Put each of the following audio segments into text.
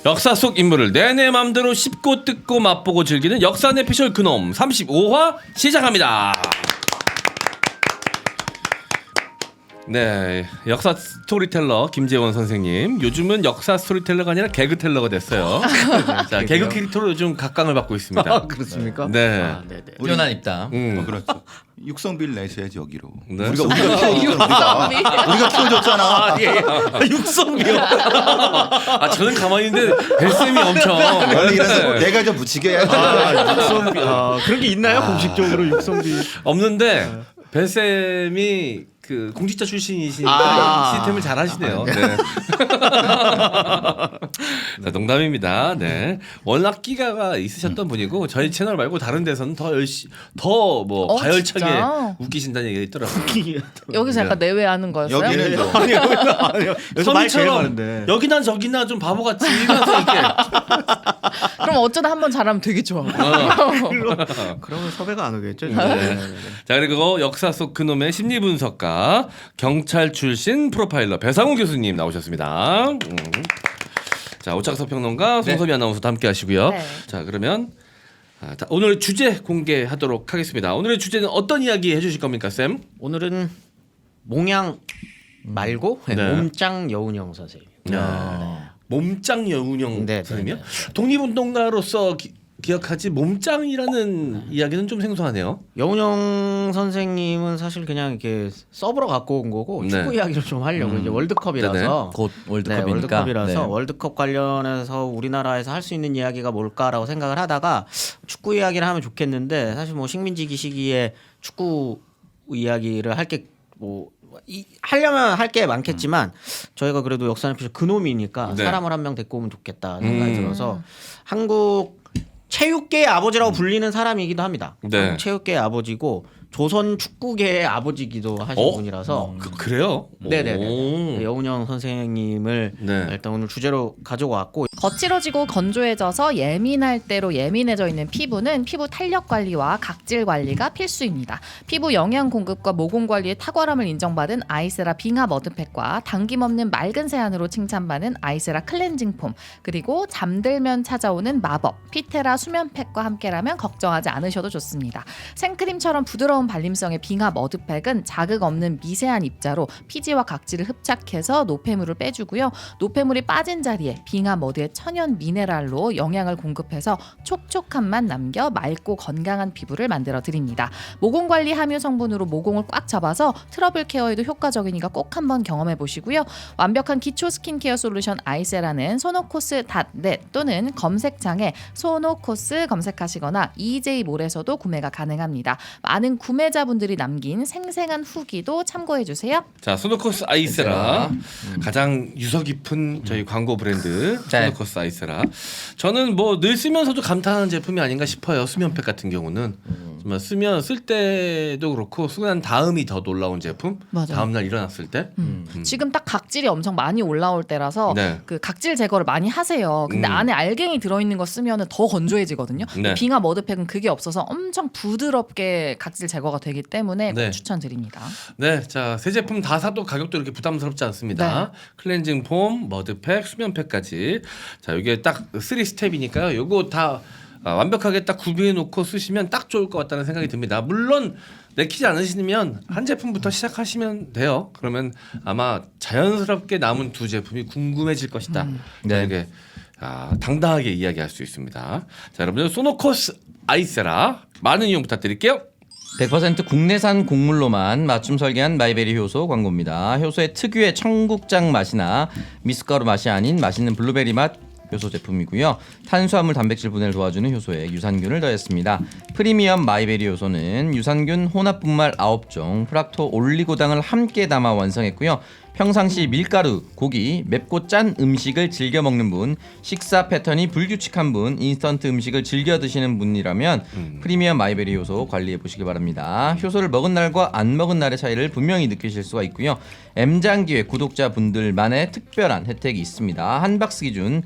역사 속 인물을 내내 맘대로 씹고 뜯고 맛보고 즐기는 역사 내피셜 그놈 35화 시작합니다. 네, 역사 스토리텔러 김재원 선생님. 요즘은 역사 스토리텔러가 아니라 개그텔러가 됐어요. 자, 개그 캐릭터로 요즘 각광을 받고 있습니다. 아, 그렇습니까? 네. 아, 네네. 우연한 입담. 그렇죠. 육성비를 내셔야지 여기로. 네. 우리가 키워줬잖아. 육성비요. 아, 저는 가만히 있는데 벨쌤이 엄청. 원래 이래서 내가 좀 붙이게 해야지. 육성비. 그런 게 있나요? 공식적으로 육성비. 없는데 벨쌤이 그 공직자 출신이시니까 시스템을 잘 하시네요. 네. 자, 농담입니다. 네. 워낙 끼가 있으셨던 분이고 저희 채널 말고 다른 데서는 더 뭐 가열차게 진짜? 웃기신다는 얘기가 있더라고요. 여기서 약간 내외하는 거였어요? 여기는 좀 아니요. 여기서 말 제일 서민처럼 많은데. 여기나 저기나 좀 바보같이 이러면서 이렇게 그럼 어쩌다 한 번 잘하면 되게 좋아. 그러면 섭외가 안 오겠죠. 자, 그리고 역사 속 그놈의 심리 분석가 경찰 출신 프로파일러 배상훈 교수님 나오셨습니다. 자, 오창석 평론가 송소미 아나운서도 함께 하시고요. 네. 자, 그러면 자, 오늘 주제 공개하도록 하겠습니다. 오늘의 주제는 어떤 이야기 해주실 겁니까, 쌤? 오늘은 몽양 말고 네. 몸짱 여운형 선생님. 몸짱 여운형 네, 선생님이요? 네, 독립운동가로서 기억하지 몸짱이라는 이야기는 좀 생소하네요. 여운형 선생님은 사실 그냥 이렇게 서브로 갖고 온 거고 네. 축구 이야기를 좀 하려고 이제 월드컵이라서 곧 월드컵이니까. 월드컵이라서 네. 월드컵 관련해서 우리나라에서 할 수 있는 이야기가 뭘까라고 생각을 하다가 축구 이야기를 하면 좋겠는데 사실 뭐 식민지기 시기에 축구 이야기를 할 게 뭐 하려면 할 게 많겠지만 저희가 그래도 역사는 그놈이니까 네. 사람을 한 명 데리고 오면 좋겠다 생각이 들어서 한국 체육계의 아버지라고 불리는 사람이기도 합니다. 네. 한국 체육계의 아버지고 조선 축구계의 아버지기도 하신 분이라서 그래요? 네네네. 여운형 선생님을 네. 일단 오늘 주제로 가지고 왔고 거칠어지고 건조해져서 예민할 대로 예민해져 있는 피부는 피부 탄력 관리와 각질 관리가 필수입니다. 피부 영양 공급과 모공 관리의 탁월함을 인정받은 아이세라 빙하 머드팩과 당김없는 맑은 세안으로 칭찬받는 아이세라 클렌징 폼, 그리고 잠들면 찾아오는 마법 피테라 수면팩과 함께라면 걱정하지 않으셔도 좋습니다. 생크림처럼 부드러운 발림성의 빙하 머드팩은 자극 없는 미세한 입자로 피지와 각질을 흡착해서 노폐물을 빼주고요. 노폐물이 빠진 자리에 빙하 머드의 천연 미네랄로 영양을 공급해서 촉촉함만 남겨 맑고 건강한 피부를 만들어 드립니다. 모공 관리 함유 성분으로 모공을 꽉 잡아서 트러블 케어에도 효과적이니까 꼭 한번 경험해 보시고요. 완벽한 기초 스킨케어 솔루션 아이세라는 소노코스.net 또는 검색창에 소노코스 검색하시거나 EJ몰에서도 구매가 가능합니다. 많은 구매자분들이 남긴 생생한 후기도 참고해 주세요. 자, 소노코스 아이세라 가장 유서 깊은 저희 광고 브랜드 네. 소노코스 아이세라. 저는 뭐 늘 쓰면서도 감탄하는 제품이 아닌가 싶어요. 수면팩 같은 경우는 정말 쓸 때도 그렇고 쓰고 난 다음이 더 놀라운 제품. 맞아요. 다음 날 일어났을 때. 지금 딱 각질이 엄청 많이 올라올 때라서 네. 그 각질 제거를 많이 하세요. 근데 안에 알갱이 들어있는 거 쓰면 더 건조해지거든요. 네. 빙하 머드팩은 그게 없어서 엄청 부드럽게 각질 제거가 되기 때문에 네. 추천드립니다. 네, 자, 세 제품 다 사도 가격도 이렇게 부담스럽지 않습니다. 클렌징 폼, 머드팩, 수면팩까지. 자, 이게 딱 3스텝이니까요. 요거 다 완벽하게 딱 구비해 놓고 쓰시면 딱 좋을 것 같다는 생각이 듭니다. 물론 내키지 않으시면 한 제품부터 시작하시면 돼요. 그러면 아마 자연스럽게 남은 두 제품이 궁금해질 것이다. 네. 이게 당당하게 이야기할 수 있습니다. 자, 여러분들 소노코스 아이세라 많은 이용 부탁드릴게요. 100% 국내산 곡물로만 맞춤 설계한 마이베리 효소 광고입니다. 효소의 특유의 청국장 맛이나 미숫가루 맛이 아닌 맛있는 블루베리 맛 효소 제품이고요. 탄수화물 단백질 분해를 도와주는 효소에 유산균을 더했습니다. 프리미엄 마이베리 효소는 유산균 혼합 분말 9종, 프락토 올리고당을 함께 담아 완성했고요. 평상시 밀가루, 고기, 맵고 짠 음식을 즐겨 먹는 분, 식사 패턴이 불규칙한 분, 인스턴트 음식을 즐겨 드시는 분이라면 프리미엄 마이베리 효소 관리해 보시기 바랍니다. 효소를 먹은 날과 안 먹은 날의 차이를 분명히 느끼실 수가 있고요. M장기회 구독자분들만의 특별한 혜택이 있습니다. 한 박스 기준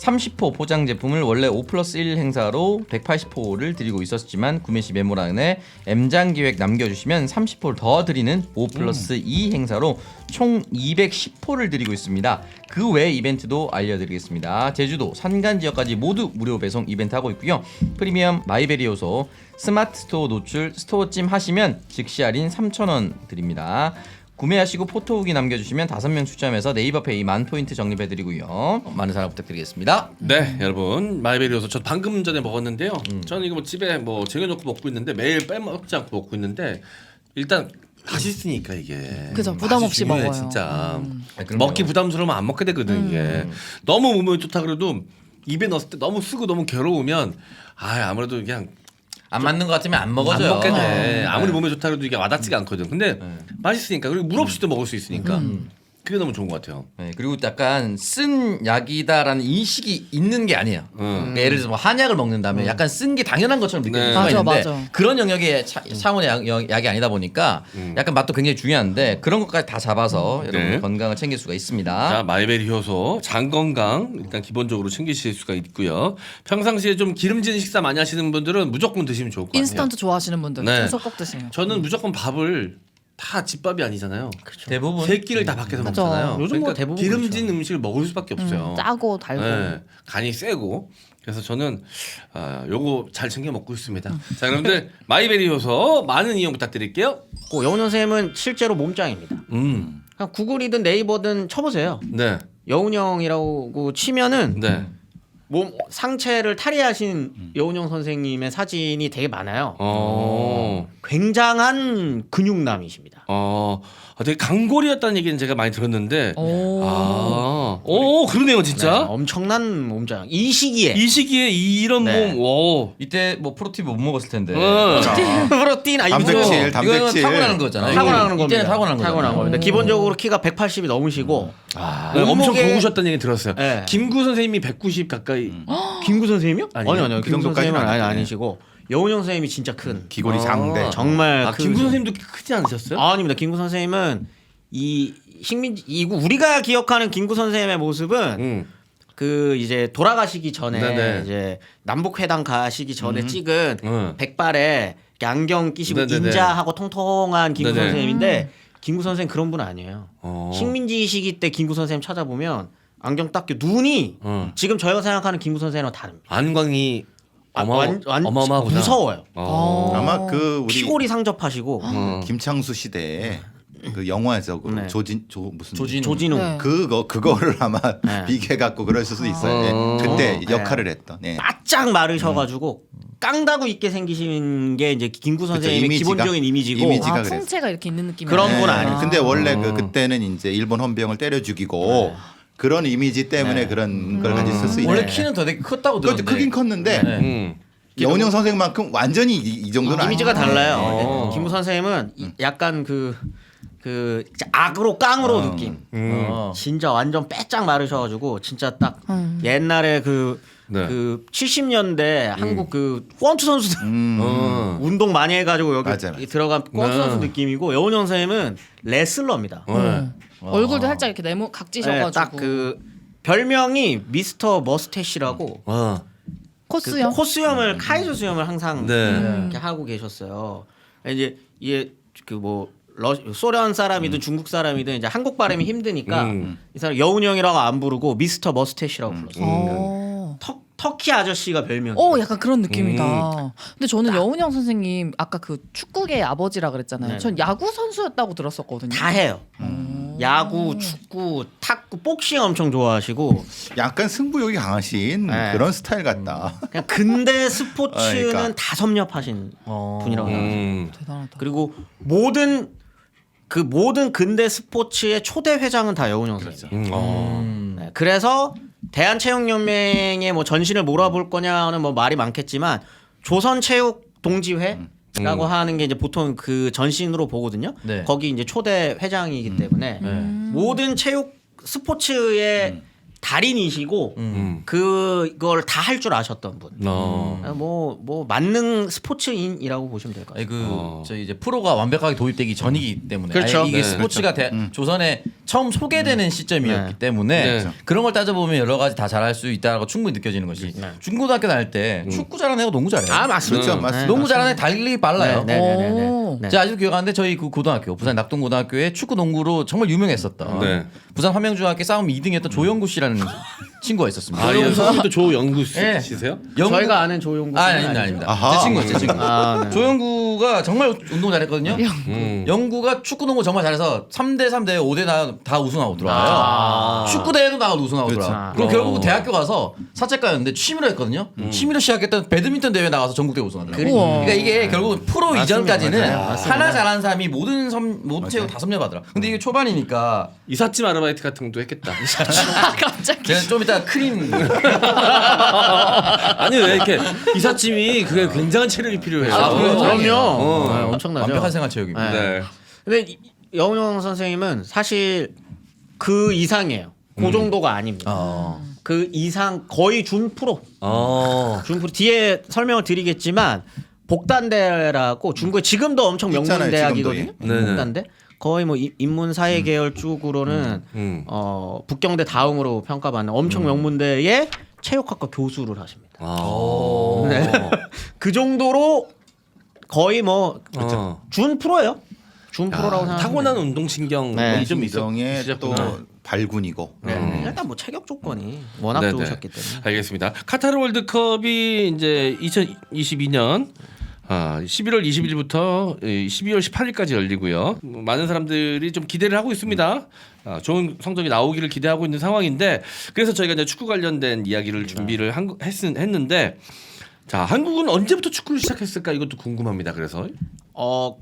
30호 포장 제품을 원래 5+1 행사로 180호를 드리고 있었지만 구매 시 메모란에 M장 기획 남겨주시면 30호를 더 드리는 5+2 행사로 총 210호를 드리고 있습니다. 그 외 이벤트도 알려드리겠습니다. 제주도 산간 지역까지 모두 무료 배송 이벤트 하고 있고요. 프리미엄 마이베리 요소 스마트 스토어 노출 스토어찜 하시면 즉시 할인 3,000원 드립니다. 구매하시고 포토 후기 남겨주시면 5명 추첨해서 네이버페이 10,000포인트 적립해드리고요. 많은 사랑 부탁드리겠습니다. 네, 여러분 마이베리여서 저 방금 전에 먹었는데요. 저는 이거 뭐 집에 뭐 쟁여놓고 먹고 있는데 매일 빼먹지 않고 먹고 있는데 일단 맛있으니까 이게 그죠, 부담 맛이 없이 중요해, 먹어요. 진짜 그럼요. 먹기 부담스러우면 안 먹게 되거든 이게. 너무 몸에 좋다 그래도 입에 넣었을 때 너무 쓰고 너무 괴로우면 아무래도 그냥 안 맞는 것 같으면 안 먹어줘요. 안 먹게 돼. 아무리 네. 몸에 좋다 그래도 이게 와닿지가 않거든. 근데 맛있으니까 그리고 물 없이도 먹을 수 있으니까 그게 너무 좋은 것 같아요. 네, 그리고 약간 쓴 약이다라는 인식이 있는 게 아니에요. 그러니까 예를 들어서 뭐 한약을 먹는다면 약간 쓴 게 당연한 것처럼 느껴질 네. 수가 맞아, 있는데 맞아. 그런 영역의 차원의 약이 아니다 보니까 약간 맛도 굉장히 중요한데 그런 것까지 다 잡아서 여러분의 네. 건강을 챙길 수가 있습니다. 자, 마이베리 효소 장 건강 일단 기본적으로 챙기실 수가 있고요. 평상시에 좀 기름진 식사 많이 하시는 분들은 무조건 드시면 좋을 것 같아요. 인스턴트 좋아하시는 분들 네. 채소 꼭 드세요. 저는 무조건 밥을 다 집밥이 아니잖아요. 대부분 세 끼를 다 밖에서 그죠. 먹잖아요. 요즘 뭐 그러니까 대부분 기름진 음식을 먹을 수밖에 없어요. 짜고 달고. 네, 간이 세고 그래서 저는 요거 잘 챙겨 먹고 있습니다. 자, 여러분들 마이베리 효소 많은 이용 부탁드릴게요. 여운형 선생님은 실제로 몸짱입니다. 음, 그냥 구글이든 네이버든 쳐보세요. 네, 여운형이라고 치면은 네. 몸 상체를 탈의하신 여운형 선생님의 사진이 되게 많아요. 굉장한 근육남이십니다. 되게 강골이었다는 얘기는 제가 많이 들었는데, 오. 그러네요, 네, 진짜. 엄청난 몸짱. 이 시기에 이 시기에 이런 네. 몸, 오. 이때 뭐 프로틴 못 먹었을 텐데. 프로틴 단백질, 이거는 단백질. 타고나는 거잖아요. 타고나는 겁니다. 이때는 타고나는 거잖아요. 타고난 겁니다. 기본적으로 키가 180이 넘으시고 네, 엄청 몸무게- 고우셨다는 얘기 들었어요. 네. 김구 선생님이 190 가까이. 김구 선생님이요? 아니에요? 아니요. 그 김구 정도까지는 선생님은 아니에요. 아니시고 여운형 선생님이 진짜 큰 기골이 장대. 정말 큰 김구 선생님도 크지 않으셨어요? 아닙니다. 김구 선생님은 이 우리가 기억하는 김구 선생님의 모습은 그 이제 돌아가시기 전에 네네. 이제 남북 회담 가시기 전에 찍은 백발에 안경 끼시고 네네네. 인자하고 통통한 김구 네네. 선생님인데 김구 선생 그런 분 아니에요. 어. 식민지 시기 때 김구 선생님 찾아보면 안경 딱 끼고 눈이 지금 저희가 생각하는 김구 선생님과 다릅니다. 안광이 어마어마하구나. 무서워요. 아마 그 우리 피골이 상접하시고 김창수 시대에 그 영화에서 그 네. 조진웅. 네. 그거를 아마 네. 비교 갖고 그럴 수도 있어요. 네. 그때 역할을 했던. 네. 바짝 마르셔가지고 깡다구 있게 생기신 게 이제 김구 선생님의 이미지가? 기본적인 이미지고 이미지가 아, 그랬어요. 풍채가 이렇게 있는 느낌이 그런 네. 분 아니에요. 근데 원래 그때는 이제 일본 헌병을 때려 죽이고 그런 이미지 때문에 그런 걸 가졌을 수 있네. 원래 키는 더 되게 컸다고 그것도 들었는데. 크긴 컸는데 네. 여운형 선생만큼 완전히 이 정도는 이미지가 아니에요. 달라요. 어. 네. 김구 선생님은 약간 그 진짜 악으로 깡으로 느낌. 진짜 완전 빼짝 마르셔가지고 진짜 딱 옛날에 그 네. 70년대 한국 그 권투 선수들 운동 많이 해가지고 여기 맞아, 맞아. 들어간 권투 네. 선수 느낌이고 여운형 선생님은 레슬러입니다. 얼굴도 살짝 이렇게 네모 각지셔가지고 딱 그 별명이 미스터 머스테시라고 코스요. 그 코수염을 카이조 수염을 항상 네. 이렇게 하고 계셨어요. 이제 이게 그 뭐 소련 사람이든 중국 사람이든 이제 한국 발음이 힘드니까 이 사람 여운형이라고 안 부르고 미스터 머스테시라고 불렀어요. 어. 터키 아저씨가 별명이에요. 약간 그런 느낌이다. 근데 저는 여운형 선생님 아까 그 축구계의 아버지라 그랬잖아요. 네네. 전 야구 선수였다고 들었었거든요. 다 해요. 야구, 축구, 탁구, 복싱 엄청 좋아하시고 약간 승부욕이 강하신 네. 그런 스타일 같다. 그냥 근대 스포츠는 그러니까. 다 섭렵하신 분이라고 생각해요. 대단하다. 그리고 모든 근대 스포츠의 초대 회장은 다 여운형 선생님. 네, 그래서 대한체육연맹의 뭐 전신을 몰아볼 거냐는 뭐 말이 많겠지만 조선체육동지회라고 하는 게 이제 보통 그 전신으로 보거든요. 네. 거기 이제 초대 회장이기 때문에 모든 체육 스포츠의 달인이시고 그걸 다 할 줄 아셨던 분. 뭐 만능 스포츠인이라고 보시면 될 것 같아요. 아니 저희 이제 프로가 완벽하게 도입되기 전이기 때문에 그렇죠. 아예 이게 네. 스포츠가 조선에 처음 소개되는 시점이었기 때문에 네. 그런 걸 따져보면 여러 가지 다 잘할 수 있다고 충분히 느껴지는 것이 중고등학교 다닐 때 축구 잘하는 애가 농구 잘해요. 아 맞습니다. 그렇죠, 맞습니다. 농구 잘하는 애 달리 빨라요. 네. 제가 아직도 기억하는데 저희 그 고등학교 부산 낙동고등학교에 축구 농구로 정말 유명했었던 네. 부산 화명중학교 싸움 2등했던 조영구 씨라는 친구가 있었습니다. 아, 이 선생님도 조영구 네. 씨세요? 저희가 아는 조용구 아닙니다. 아하. 제 친구예요, 제 친구. 네. 조영구가 정말 운동 잘했거든요. 영구가 축구 농구 정말 잘해서 3대 3대 5대 다 우승하고 들어와요. 축구 대회도 나가도 우승하고 그렇죠. 들어와요. 그럼 결국 대학교 가서 사채과였는데 취미로 했거든요. 취미로 시작했던 배드민턴 대회 나가서 전국대 우승하더라고요. 그러니까 이게 결국은 프로 이전까지는 하나 잘하는 사람이 모든 채우고 다 섭렵하더라. 근데 이게 초반이니까 이삿짐 아르바이트 같은 것도 했겠다. 갑자기. 제가 좀 이따 크림 아니 왜 이렇게 이삿짐이 그게 굉장한 체력이 필요해요. 그럼요. 네, 어. 엄청나죠. 완벽한 생활 체육입니다. 네. 근데 여운형 선생님은 사실 그 이상이에요. 그 정도가 아닙니다. 그 이상 거의 준 프로. 준 프로 뒤에 설명을 드리겠지만 복단대라고 중국에 지금도 엄청 명문 있잖아요, 대학이거든요. 지금도. 네네. 복단대. 거의 뭐 인문 사회 계열 쪽으로는 북경대 다음으로 평가받는 엄청 명문대의 체육학과 교수를 하십니다. 네. 그 정도로 거의 뭐 준 프로예요. 준 프로라고 생각합니다. 타고난 운동신경이 네. 좀 있어. 인정의 또 발군이고. 일단 뭐 체격 조건이 워낙 네네. 좋으셨기 때문에. 알겠습니다. 카타르 월드컵이 이제 2022년 11월 20일부터 12월 18일까지 열리고요. 많은 사람들이 좀 기대를 하고 있습니다. 좋은 성적이 나오기를 기대하고 있는 상황인데 그래서 저희가 이제 축구 관련된 이야기를 준비를 했는데 자 한국은 언제부터 축구를 시작했을까 이것도 궁금합니다. 그래서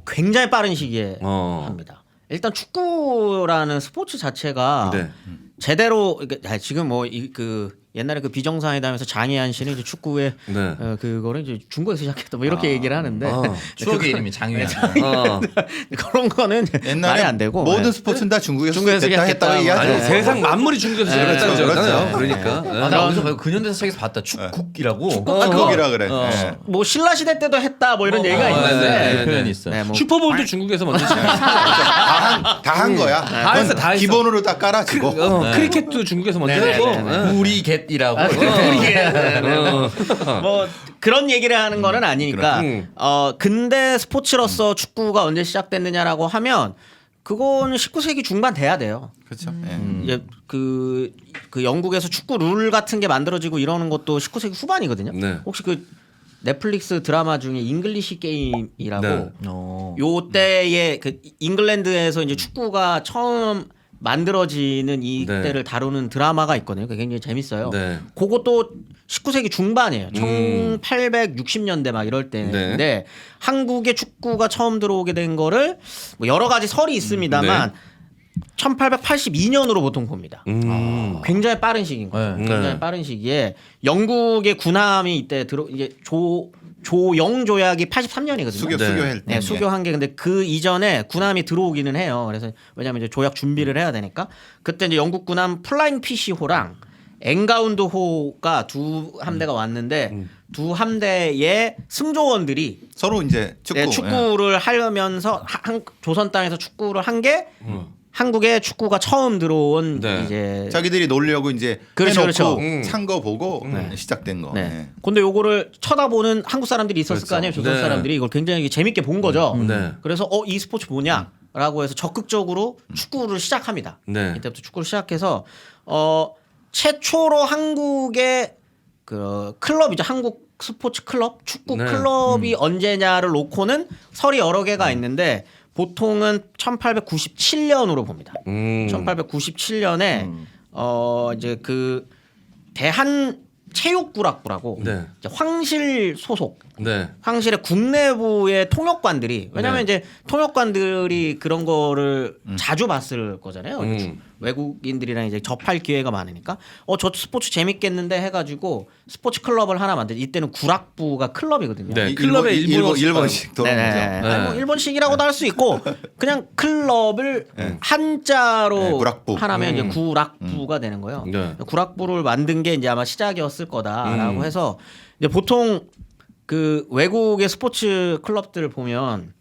굉장히 빠른 시기에 어. 합니다. 일단 축구라는 스포츠 자체가 네. 제대로 그러니까 지금 뭐 그 옛날에 그 비정상회담에서 장희안 씨는 이제 축구에 네. 그거를 이제 중국에서 시작했다 뭐 이렇게 얘기를 하는데 추억의 이름이 장유한. 그런 거는 옛날에 말이 안 되고 모든 네. 스포츠는 다 중국에서 중국에서 됐다 시작했다. 했다고 아니 이야기하죠. 세상 만물이 중국에서 시작했다는 그렇죠, 거잖아요. 그렇죠. 그러니까. 나 어디서 근현대사 책에서 봤다. 축국이라고. 한국이라 그래. 네. 뭐 신라 시대 때도 했다 뭐 이런 얘기가 있는데 네, 그 표현이 있어요. 뭐 슈퍼볼도 중국에서 먼저 시작했어요. 다 한 거야. 다 했어, 다 했어. 기본으로 딱 깔아주고. 크리켓도 중국에서 먼저 했고. 우리 겟이라고. 뭐 그런 얘기를 하는 거는 아니니까 근대 스포츠로서 축구가 언제 시작됐느냐라고 하면 그거는 19세기 중반 돼야 돼요. 그렇죠. 이제 그 영국에서 축구 룰 같은 게 만들어지고 이러는 것도 19세기 후반이거든요. 네. 혹시 그 넷플릭스 드라마 중에 잉글리시 게임이라고 네. 요 때에 그 잉글랜드에서 이제 축구가 처음 만들어지는 이때를 다루는 드라마가 있거든요. 그게 굉장히 재밌어요. 네. 그것도 19세기 중반이에요. 1860년대 막 이럴 때인데 네. 한국에 축구가 처음 들어오게 된 거를 뭐 여러 가지 설이 있습니다만 1882년으로 보통 봅니다. 굉장히 빠른 시기인 거예요. 네. 굉장히 빠른 시기에 영국의 군함이 이때 이제 조영 조약이 83년이거든요. 수교할 때. 네, 수교한 게 근데 그 이전에 군함이 들어오기는 해요. 그래서 왜냐하면 이제 조약 준비를 해야 되니까 그때 이제 영국 군함 플라잉 피시호랑 앵가운드호가 두 함대가 왔는데 두 함대의 승조원들이 서로 이제 축구를 하려면서 조선 땅에서 축구를 한 게 한국에 축구가 처음 들어온 네. 이제 자기들이 놀려고 이제 그렇죠, 해놓고 그렇죠. 산 거 보고 시작된 거. 네. 근데 요거를 쳐다보는 한국 사람들이 있었을 거 아니에요. 조선 네. 사람들이 이걸 굉장히 재밌게 본 거죠. 네. 그래서 이 스포츠 뭐냐라고 해서 적극적으로 축구를 시작합니다. 네. 이때부터 축구를 시작해서 최초로 한국의 그 클럽이죠. 한국 스포츠 클럽, 축구 네. 클럽이 언제냐를 놓고는 설이 여러 개가 있는데 보통은 1897년으로 봅니다. 1897년에 이제 그 대한 체육구락부라고 네. 이제 황실 소속 네. 황실의 국내부의 통역관들이 왜냐하면 네. 이제 통역관들이 그런 거를 자주 봤을 거잖아요. 외국인들이랑 이제 접할 기회가 많으니까 저 스포츠 재밌겠는데 해가지고 스포츠 클럽을 하나 만들. 이때는 구락부가 클럽이거든요. 네, 클럽의 일본식 돌아오죠. 네네. 네. 아니, 뭐 일본식이라고도 할 수 있고 그냥 클럽을 한자로 네, 구락부. 하나면 이제 구락부가 되는 거예요. 네. 구락부를 만든 게 이제 아마 시작이었을 거다라고 해서 이제 보통 그 외국의 스포츠 클럽들을 보면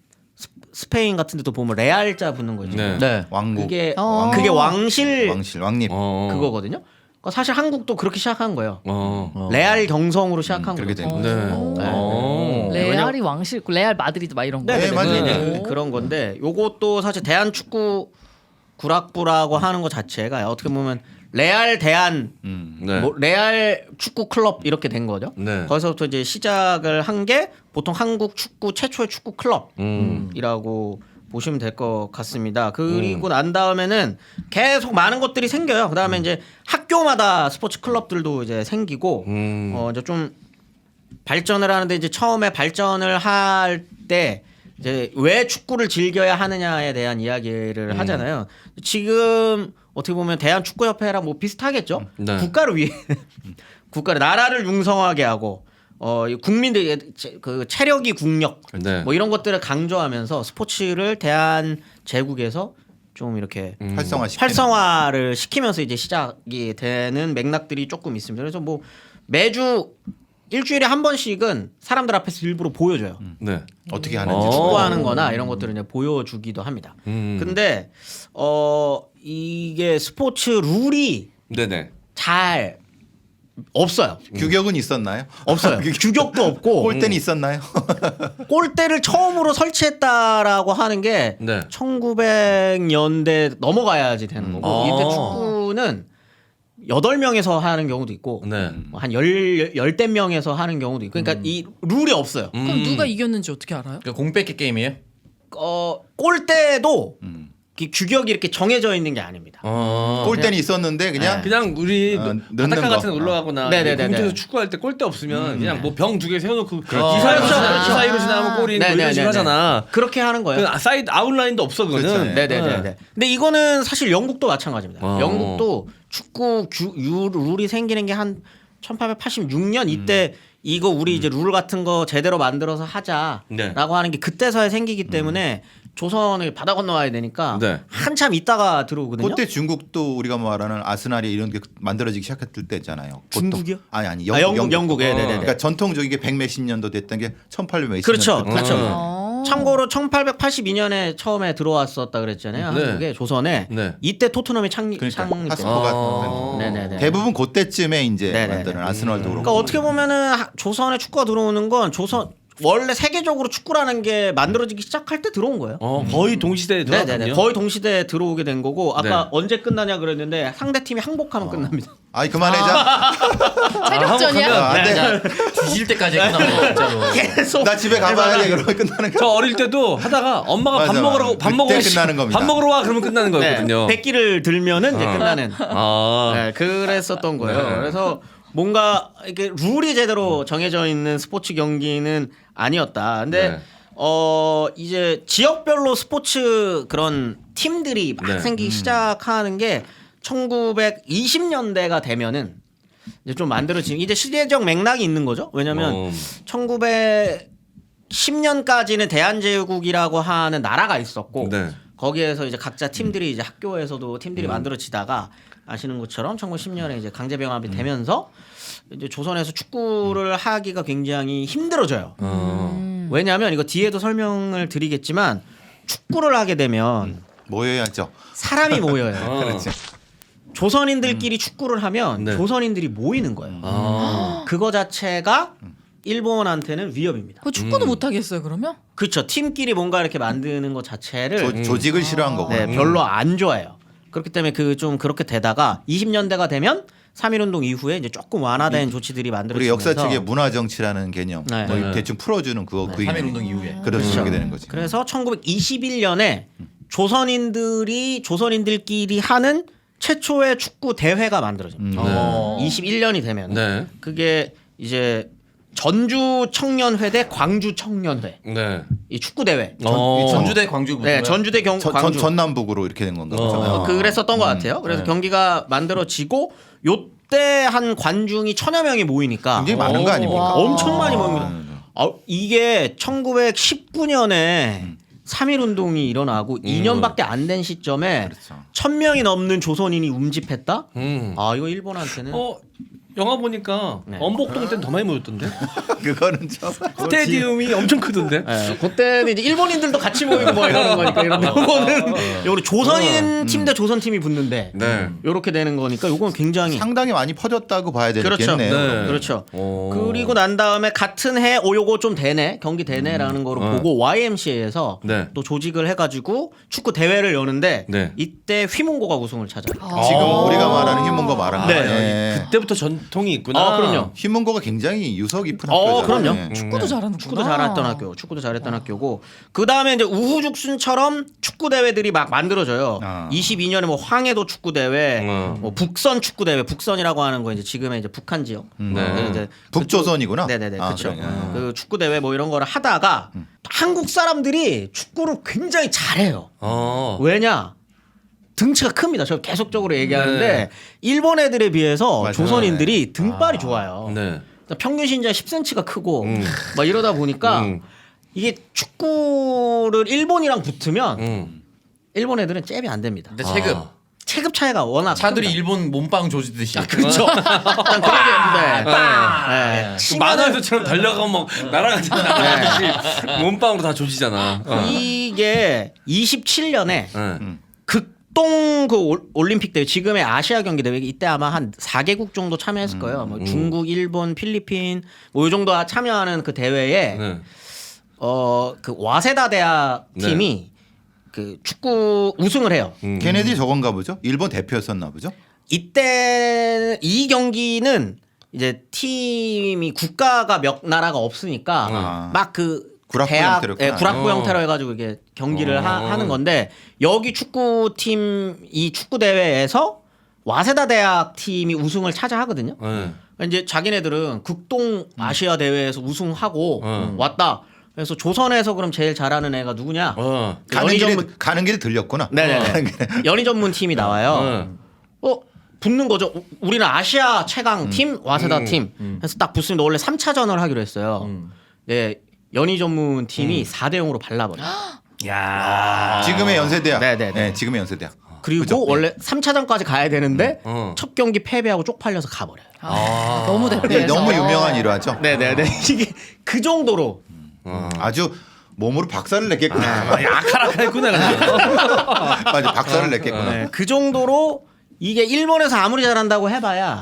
스페인 같은 데도 보면 레알자 붙는 거죠. 네. 네. 왕국. 그게 어. 그게 왕실 왕립. 그거거든요. 그러니까 사실 한국도 그렇게 시작한 거예요. 레알 경성으로 시작한 그렇게 거죠. 된 네. 오. 레알이 왕실, 레알 마드리드 막 이런 거. 네, 맞아요. 네. 그런 건데 요것도 사실 대한 축구 구락부라고 하는 것 자체가 어떻게 보면 레알 대한 네. 뭐 레알 축구 클럽 이렇게 된 거죠. 네. 거기서부터 이제 시작을 한 게 보통 한국 축구 최초의 축구 클럽이라고 보시면 될 것 같습니다. 그리고 난 다음에는 계속 많은 것들이 생겨요. 그 다음에 이제 학교마다 스포츠 클럽들도 이제 생기고 이제 좀 발전을 하는데 이제 처음에 발전을 할 때 이제 왜 축구를 즐겨야 하느냐에 대한 이야기를 하잖아요. 지금 어떻게 보면 대한축구협회랑 뭐 비슷하겠죠. 네. 국가를 위해 국가를 나라를 융성하게 하고 이 국민들의 그 체력이 국력 네. 뭐 이런 것들을 강조하면서 스포츠를 대한 제국에서 좀 이렇게 활성화를 시키면서 이제 시작이 되는 맥락들이 조금 있습니다. 그래서 뭐 매주 일주일에 한 번씩은 사람들 앞에서 일부러 보여줘요. 네. 어떻게 하는지. 축구하는 거나 이런 것들을 이제 보여주기도 합니다. 근데 이게 스포츠 룰이 네네. 잘 없어요. 규격은 있었나요? 없어요. 규격도 없고 골대는 있었나요? 골대를 처음으로 설치했다라고 하는 게 네. 1900년대 넘어가야지 되는 거고 이때 축구는 8명에서 하는 경우도 있고 네. 한 10대 명에서 하는 경우도 있고 그러니까 이 룰이 없어요. 그럼 누가 이겼는지 어떻게 알아요? 그러니까 공백기 게임이에요? 골대도 규격이 이렇게 정해져 있는 게 아닙니다. 골대는 있었는데 그냥 그냥 우리 넣는 바닷가 거. 같은 데 놀러 가거나 네네네네. 공터에서 축구할 때 골대 없으면 그냥 뭐 병 2개 세워놓고 이 그렇죠. 사이로 지나면 골인 뭐 이런 식으로 하잖아. 그렇게 하는 거예요. 그 사이드 아웃라인도 없어 그거는. 그렇죠. 네네네. 근데 이거는 사실 영국도 마찬가지입니다. 어. 영국도 축구 룰이 생기는 게 한 1886년 이때 이거 우리 이제 룰 같은 거 제대로 만들어서 하자라고 네. 하는 게 그때서야 생기기 때문에 조선을 바다 건너와야 되니까 네. 한참 있다가 들어오거든요. 그때 중국도 우리가 말하는 아스날이 이런 게 만들어지기 시작했을 때잖아요. 중국이요? 아니 영국. 네네네. 그러니까 전통적인 게 100몇십 년도 됐던 게 1800 몇십 그렇죠. 년도 그렇죠. 참고로 1882년에 처음에 들어왔었다 그랬잖아요. 네. 한국에 조선에 네. 이때 토트넘이 그러니까 창립. 하스코가 네네네. 대부분 그때쯤에 이제 네네네. 만드는 아스널도 그렇고. 그러니까 어떻게 보면은 조선에 축구가 들어오는 건 조선 원래 세계적으로 축구라는 게 만들어지기 시작할 때 들어온 거예요. 거의 동시대에 네네네. 들어왔거든요. 거의 동시대에 들어오게 된 거고 아까 네. 언제 끝나냐 그랬는데 상대 팀이 항복하면 끝납니다. 아이 그만해자. 체력전이야? 안 돼. 자, 뒤질 때까지 했구나 진짜로. 계속 나 집에 가봐야 돼. 그러면 끝나는 거. 저 어릴 때도 하다가 엄마가 맞아, 밥 먹으러 맞아. 밥 그때 먹으러 끝나는 겁니다. 밥 먹으러 와 그러면 끝나는 거였거든요. 백기를 들면은 이제 끝나는. 아. 네, 그랬었던 거예요. 네. 그래서 뭔가 이렇게 룰이 제대로 정해져 있는 스포츠 경기는 아니었다. 근데 네. 이제 지역별로 스포츠 그런 팀들이 막 네. 생기기 시작하는 게 1920년대가 되면은 이제 좀 만들어지는 이제 시대적 맥락이 있는 거죠. 왜냐면 1910년까지는 대한제국이라고 하는 나라가 있었고 네. 거기에서 이제 각자 팀들이 이제 학교에서도 팀들이 만들어지다가 아시는 것처럼 1910년에 이제 강제 병합이 되면서 이제 조선에서 축구를 하기가 굉장히 힘들어져요. 왜냐하면 이거 뒤에도 설명을 드리겠지만 축구를 하게 되면 모여야죠. 사람이 모여요. 그렇지. 조선인들끼리 축구를 하면 네. 조선인들이 모이는 거예요. 그거 자체가 일본한테는 위협입니다. 그 축구도 못 하겠어요 그러면? 그렇죠. 팀끼리 뭔가 이렇게 만드는 것 자체를 조직을 싫어한 거구나. 네, 별로 안 좋아해요. 그렇기 때문에 그 좀 그렇게 되다가 20년대가 되면 3.1운동 이후에 이제 조금 완화된 조치들이 우리 만들어지면서 역사 측의 문화 정치라는 개념 네. 뭐 네. 대충 풀어주는 그거 그 3.1 이름이. 운동 이후에. 그렇게 되는 거지. 그래서 1921년에 조선인들끼리 하는 최초의 축구 대회가 만들어집니다. 21년이 되면 네. 그게 이제 전주 청년회 대 광주 청년회 네. 이 축구 대회. 전주대 광주. 네, 전주대 광주. 전남북으로 이렇게 된 건가 보죠. 그랬었던 것 같아요. 그래서 경기가 만들어지고 요때 한 관중이 1000여 명이 모이니까 굉장히 많은 거 아닙니까? 엄청 많이 모입니다. 이게 1919년에 3.1 운동이 일어나고 2년밖에 안 된 시점에 그렇죠. 1000명이 넘는 조선인이 움집했다. 음. 이거 일본한테는 영화 보니까 엄복동 때는 더 많이 모였던데. 그거는 좀 스테디움이 엄청 크던데. 네, 그때는 이제 일본인들도 같이 모이고 뭐 이러는 거니까 이런 요거는 요거 조선인 팀 대 조선 팀이 붙는데 네. 요렇게 되는 거니까 요건 굉장히 상당히 많이 퍼졌다고 봐야 그렇죠. 되겠네요. 네. 그렇죠. 그리고 난 다음에 같은 해 요거 좀 되네 경기 되네라는 거를 보고 YMCA에서 네. 또 조직을 해가지고 축구 대회를 여는데 네. 이때 휘문고가 우승을 차지해요. 지금 우리가 말하는 흰문고 말하는 네. 거예요. 그때부터 전통이 있구나. 그럼요. 흰문고가 굉장히 유서 깊은 학교잖아요. 그럼요. 네. 축구도 잘하는구나. 축구도 잘했던 학교고 그 다음에 이제 우후죽순처럼 축구 대회들이 막 만들어져요. 22년에 뭐 황해도 축구 대회, 뭐 북선 축구 대회, 북선이라고 하는 거 이제 지금의 이제 북한 지역, 네. 이제 북조선이구나. 네네네, 그렇죠. 그래. 그 축구 대회 뭐 이런 거를 하다가 한국 사람들이 축구를 굉장히 잘해요. 왜냐? 등치가 큽니다. 저 계속적으로 얘기하는데 네. 일본 애들에 비해서 맞아요. 조선인들이 등발이 좋아요. 네. 평균 신장 10cm가 크고 막 이러다 보니까 이게 축구를 일본이랑 붙으면 일본 애들은 잽이 안 됩니다. 근데 체급. 체급 차이가 워낙 차들이 큽니다. 일본 몸빵 조지듯이. 그렇죠. 일단 그러게 그 만화에서처럼 달려가면 막 날아가잖아. 몸빵으로 다 조지잖아. 이게 27년에 네. 극동 그 올림픽 대회 지금의 아시아 경기 대회 이때 아마 한 4개국 정도 참여했을 거예요. 뭐 중국, 일본, 필리핀 뭐 이 정도 참여하는 그 대회에 네. 그 와세다 대학 팀이 그 축구 우승을 해요. 걔네들이 저건가 보죠? 일본 대표였었나 보죠? 이때 이 경기는 이제 팀이 국가가 몇 나라가 없으니까 막 그 구락구 대학 형태로구나. 구락구 형태로 해가지고 이게 경기를 하는 건데 여기 축구팀 이 축구 대회에서 와세다 대학 팀이 우승을 차지하거든요. 네. 이제 자기네들은 극동 아시아 대회에서 우승하고 왔다. 그래서 조선에서 그럼 제일 잘하는 애가 누구냐? 가는 길에 들렸구나. 네네. 연희 전문 팀이 나와요. 붙는 거죠. 우리는 아시아 최강 팀 와세다 팀. 그래서 딱 붙습니다. 원래 3차전을 하기로 했어요. 네, 연희 전문 팀이 4대 0으로 발라버려요. 지금의 연세대학. 네네네. 네, 지금의 연세대학. 그리고 그죠? 원래 3차전까지 가야 되는데 첫 경기 패배하고 쪽팔려서 가버려요. 너무 네, 대표해서. 너무 유명한 일화죠. 네네네. 이게 그 정도로 아주 몸으로 박살을 냈겠구나. 아카라카했구나. 맞아, 박살을 냈겠구나. 네, 그 정도로 이게 일본에서 아무리 잘한다고 해봐야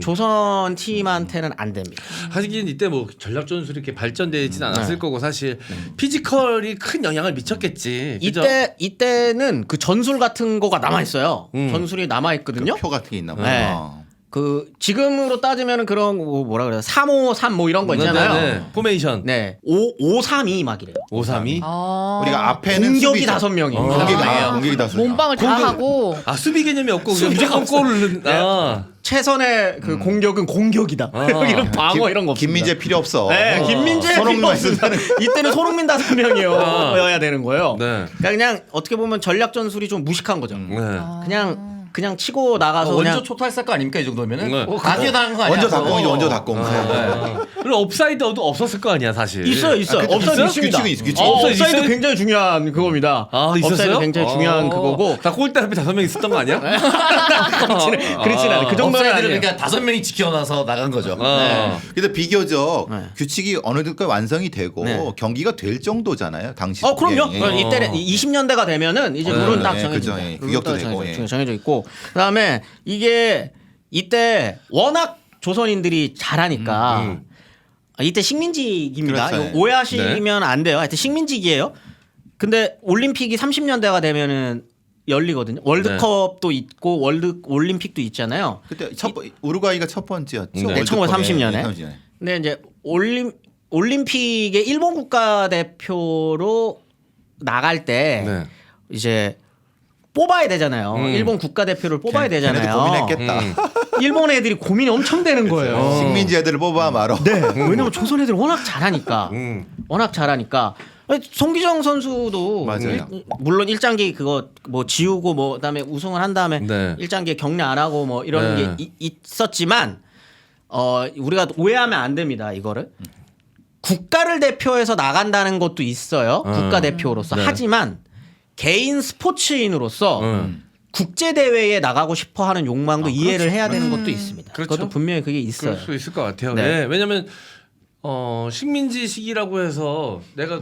조선 팀한테는 안 됩니다. 하긴 이때 뭐 전략 전술이 이렇게 발전되진 않았을 거고 사실 피지컬이 큰 영향을 미쳤겠지. 그죠? 이때는 그 전술 같은 거가 남아 있어요. 전술이 남아 있거든요. 표 같은 게 있나 봐요. 네. 그 지금으로 따지면 그런 거 뭐라 그래요? 3-5-3 뭐 이런 거 있잖아요. 네. 포메이션. 네. 5-3-2 막 이래요. 5-3-2. 우리가 앞에는 공격이 수비죠. 5명이. 공격이 5명. 몸빵을 다 하고 아 수비 개념이 없고 그냥 무조건 골을 넣. 최선의 그 공격은 공격이다. 이런 방어 이런 거 없습니다. 김민재 필요 없어. 네, 김민재 손흥민 없습니다. 이때는 손흥민 5명이어야 되는 거예요. 네. 그냥 어떻게 보면 전략 전술이 좀 무식한 거죠. 네. 그냥 치고 나가서 원조 그냥 초탈사거 아닙니까 이 정도면은? 네. 다 뛰어나간 거 아니야? 원조 닭공이죠, 원조 닭공. 그리고 업사이드도 없었을 거 아니야 사실. 있어요. 업사이드 있습니다. 규칙이 업사이드 업사이드 있어요? 굉장히 중요한 그겁니다. 아 있었어요? 업사이드 굉장히 중요한 그거고. 다 골대 앞에 5명 있었던 거 아니야? 그렇진 않아요. 그 정도는 업사이드를 아니에요. 그러니까 5명이 지켜놔서 나간 거죠. 근데 비교적 네. 규칙이 어느 정도 완성이 되고 네. 경기가 될 정도잖아요. 당시. 그럼요. 예. 이때는 20년대가 되면은 이제 룰은 딱 예, 정해져 그죠. 예, 있고, 규격도 되고, 정해져 있고. 그다음에 이게 이때 워낙 조선인들이 잘하니까 이때 식민지기입니다. 그렇죠. 이거 오해하시면 안 돼요. 하여튼 식민지기예요. 근데 올림픽이 30년대가 되면은 열리거든요. 월드컵도 있고 올림픽도 있잖아요. 그때 우루과이가 첫 번째였죠. 네, 1930년에. 30년에. 근데 이제 올림픽에 일본 국가대표로 나갈 때 네. 이제 뽑아야 되잖아요. 일본 국가대표를 뽑아야 걔네도 되잖아요. 고민했겠다. 일본 애들이 고민이 엄청 되는 거예요. 식민지 애들을 뽑아 말어. 네. 왜냐면 조선 애들 워낙 잘하니까. 워낙 잘하니까. 아니, 송기정 선수도 맞아요. 물론 일장기 그거 뭐 지우고 뭐 그다음에 우승을 한 다음에 네. 일장기에 격려 안 하고 뭐 이런 네. 게 있었지만 우리가 오해하면 안 됩니다. 이거를 국가를 대표해서 나간다는 것도 있어요. 국가 대표로서. 네. 하지만 개인 스포츠인으로서 국제 대회에 나가고 싶어하는 욕망도 이해를 해야 되는 것도 있습니다. 그렇죠. 그것도 분명히 그게 있어요. 그럴 수 있을 것 같아요. 네. 네. 왜냐면 식민지식이라고 해서 내가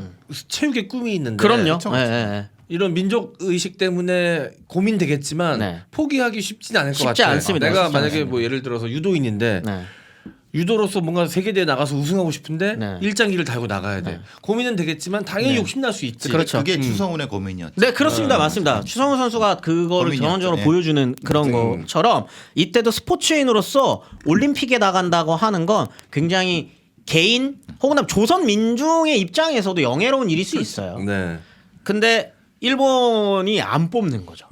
체육의 꿈이 있는데 그럼요. 그쵸, 예, 그쵸. 예, 예. 이런 민족 의식 때문에 고민되겠지만 네. 포기하기 쉽진 않을 것 쉽지 같아요. 않습니다. 내가 쉽지 만약에 않습니다. 뭐 예를 들어서 유도인인데 네. 유도로서 뭔가 세계대회 나가서 우승하고 싶은데 네. 일장기를 달고 나가야 돼. 고민은 되겠지만 당연히 네. 욕심날 수 있지. 그렇죠. 그게 추성훈의 고민이었죠. 네, 그렇습니다. 맞습니다. 추성훈 선수가 그거를 고민이었죠. 전원적으로 네. 보여주는 그런 것처럼 이때도 스포츠인으로서 올림픽에 나간다고 하는 건 굉장히 개인 혹은 조선 민중의 입장에서도 영예로운 일일 수 있어요. 네. 근데 일본이 안 뽑는 거죠.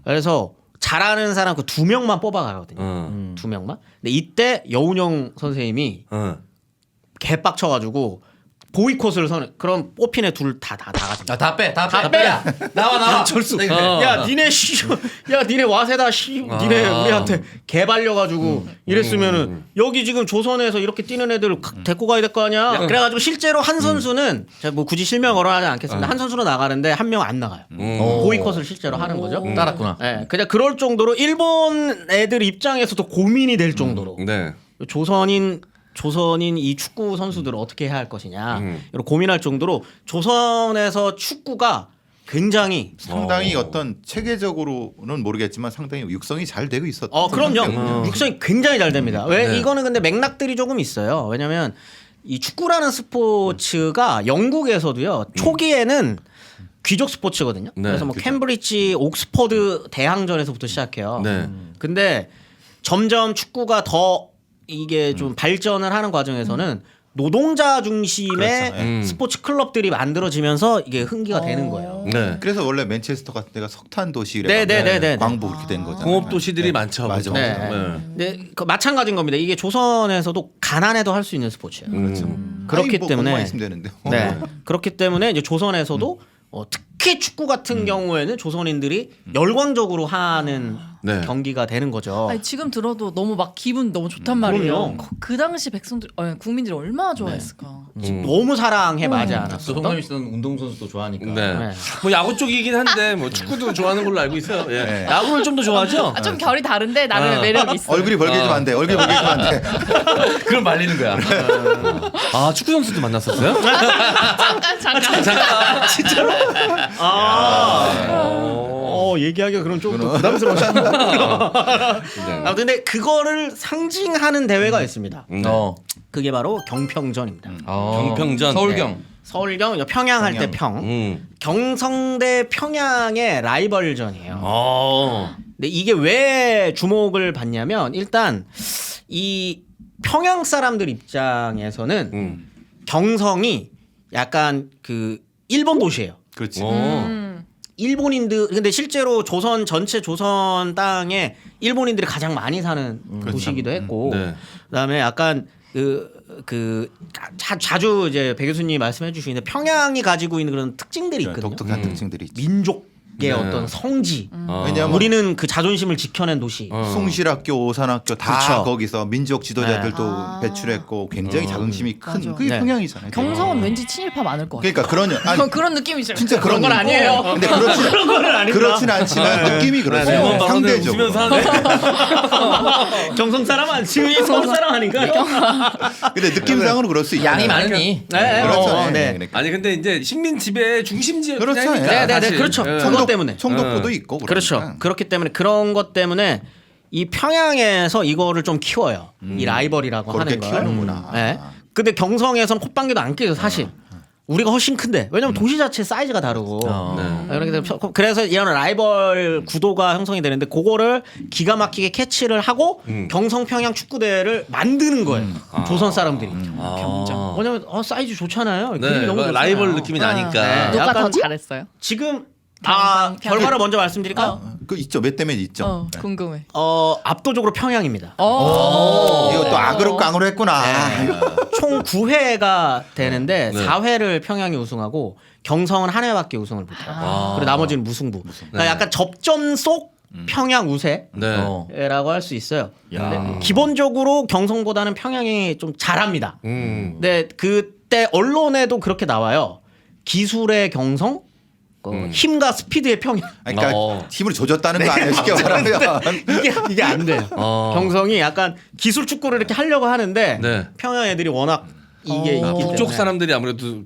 그래서 잘하는 사람 그 2명만 뽑아가거든요. 어. 2명만. 근데 이때 여운형 선생님이 어. 개빡쳐가지고 보이콧을 그럼 뽑힌 애 둘 다 가지. 다 빼. 다 빼. 나와. 철수. 네. 야, 니네 와세다 니네 우리한테 개발려가지고 이랬으면은 여기 지금 조선에서 이렇게 뛰는 애들 데리고 가야 될 거 아니야. 그래가지고 실제로 한 선수는 제가 뭐 굳이 실명 거론하지 않겠습니다. 한 선수로 나가는데 한 명 안 나가요. 보이콧을 실제로 하는 거죠. 따랐구나. 네, 그냥 그럴 정도로 일본 애들 입장에서도 고민이 될 정도로 네. 조선인 이 축구 선수들을 어떻게 해야 할 것이냐 이런 고민할 정도로 조선에서 축구가 굉장히 상당히 어떤 체계적으로는 모르겠지만 상당히 육성이 잘 되고 있었던 그럼요. 상태거든요. 육성이 굉장히 잘 됩니다. 왜 네. 이거는 근데 맥락들이 조금 있어요. 왜냐하면 이 축구라는 스포츠가 영국에서도요 초기에는 귀족 스포츠거든요. 네, 그래서 뭐 그죠. 캠브리지, 옥스퍼드 대항전에서부터 시작해요. 네. 근데 점점 축구가 더 이게 좀 발전을 하는 과정에서는 노동자 중심의 그렇죠. 예. 스포츠 클럽들이 만들어지면서 이게 흥기가 되는 거예요. 네. 그래서 원래 맨체스터 같은 데가 석탄 도시래. 네. 광부 그렇게 된 거잖아요. 공업 도시들이 많죠. 맞아. 그죠? 네. 네. 네, 마찬가지인 겁니다. 이게 조선에서도 가난해도 할 수 있는 스포츠예요. 그렇기 뭐 때문에 공만 있으면 되는데. 네. 그렇기 때문에 이제 조선에서도 특히 축구 같은 경우에는 조선인들이 열광적으로 하는 네. 경기가 되는 거죠. 아니, 지금 들어도 너무 막 기분 너무 좋단 말이에요. 그럼요. 그 당시 백성들, 국민들이 얼마나 좋아했을까. 너무 사랑해 마지 또 않았어. 송남희 씨는 운동선수도 좋아하니까. 네. 네. 뭐 야구 쪽이긴 한데 뭐 축구도 좋아하는 걸로 알고 있어요. 예. 네. 야구를 좀 더 좋아하죠? 아, 좀 결이 다른데 나름의 매력이 있어. 얼굴이 벌개지면 안 돼. 얼굴이 벌개지면 안 돼. 그럼 말리는 거야. 아 축구 선수도 만났었어요? 잠깐. 진짜로? 얘기하기가 그럼 좀 부담스러워요. 아무튼 근데 그거를 상징하는 대회가 있습니다. 그게 바로 경평전입니다. 경평전. 서울경. 서울경 평양 할 때 평. 경성대 평양의 라이벌전이에요. 근데 이게 왜 주목을 받냐면 일단 이 평양 사람들 입장에서는 경성이 약간 그 일본 도시예요. 그렇지. 일본인들 근데 실제로 조선 전체 조선 땅에 일본인들이 가장 많이 사는 도시이기도 했고 네. 그다음에 약간 자주 이제 배 교수님이 말씀해 주시는데 평양이 가지고 있는 그런 특징들이 있거든요. 독특한 특징들이 있지. 민족의 네. 어떤 성지. 왜냐하면 우리는 그 자존심을 지켜낸 도시. 숭실학교, 오산학교 다 그렇죠. 거기서 민족 지도자들도 배출했고 굉장히 자긍심이 큰 맞아. 그게 네. 평양이잖아요. 경성은 왠지 친일파 많을 것 같아. 그러니까 아니 그런 느낌이죠. 진짜 그런 건 아니에요. 근데 그렇진 않지만 느낌이 그렇죠. 상대적으로. 웃으면서 하네. 경성 사람 아니 지금 서울 사람 아닌가요? 근데 느낌상으로 그럴 수 있죠. 양이 많으니. 네, 그렇죠. 네. 그러니까. 아니 근데 이제 식민 지배의 중심지였긴 그렇죠. 하니까. 네, 사실. 그렇죠. 예. 그것 때문에. 총독부도 있고 그렇죠. 그러니까. 그렇기 때문에 그런 것 때문에 이 평양에서 이거를 좀 키워요. 이 라이벌이라고 그렇게 하는 걸. 키우는구나. 네. 근데 경성에서는 콧방귀도 안 끼죠 사실. 우리가 훨씬 큰데 왜냐면 도시 자체 사이즈가 다르고 네. 그렇게 되면 그래서 이런 라이벌 구도가 형성이 되는데 그거를 기가 막히게 캐치를 하고 경성 평양 축구 대회를 만드는 거예요. 조선 사람들이. 왜냐면 사이즈 좋잖아요. 네, 그림이 너무 뭐 좋잖아요. 라이벌 느낌이 나니까. 네. 누가 약간 더 잘했어요? 지금 경상, 평양. 결과를 먼저 말씀드릴까요? 그 있죠. 몇 대 몇 있죠. 네. 궁금해. 압도적으로 평양입니다. 이것도 악으로 깡으로 했구나. 총 9회가 되는데 네. 4회를 평양이 우승하고 경성은 한 회밖에 우승을 못해요. 그리고 나머지는 무승부. 그러니까 네. 약간 접전 속 평양 우세라고 네. 할 수 있어요. 야. 근데 기본적으로 경성보다는 평양이 좀 잘합니다. 근데 그때 언론에도 그렇게 나와요. 기술의 경성, 힘과 스피드의 평양. 그러니까 어. 힘을 조졌다는 거 아니에요. 쉽게 말하면. 이게 안 돼요. 경성이 약간 기술 축구를 이렇게 하려고 하는데 네. 평양 애들이 워낙 이게 있기 북쪽 때문에. 사람들이 아무래도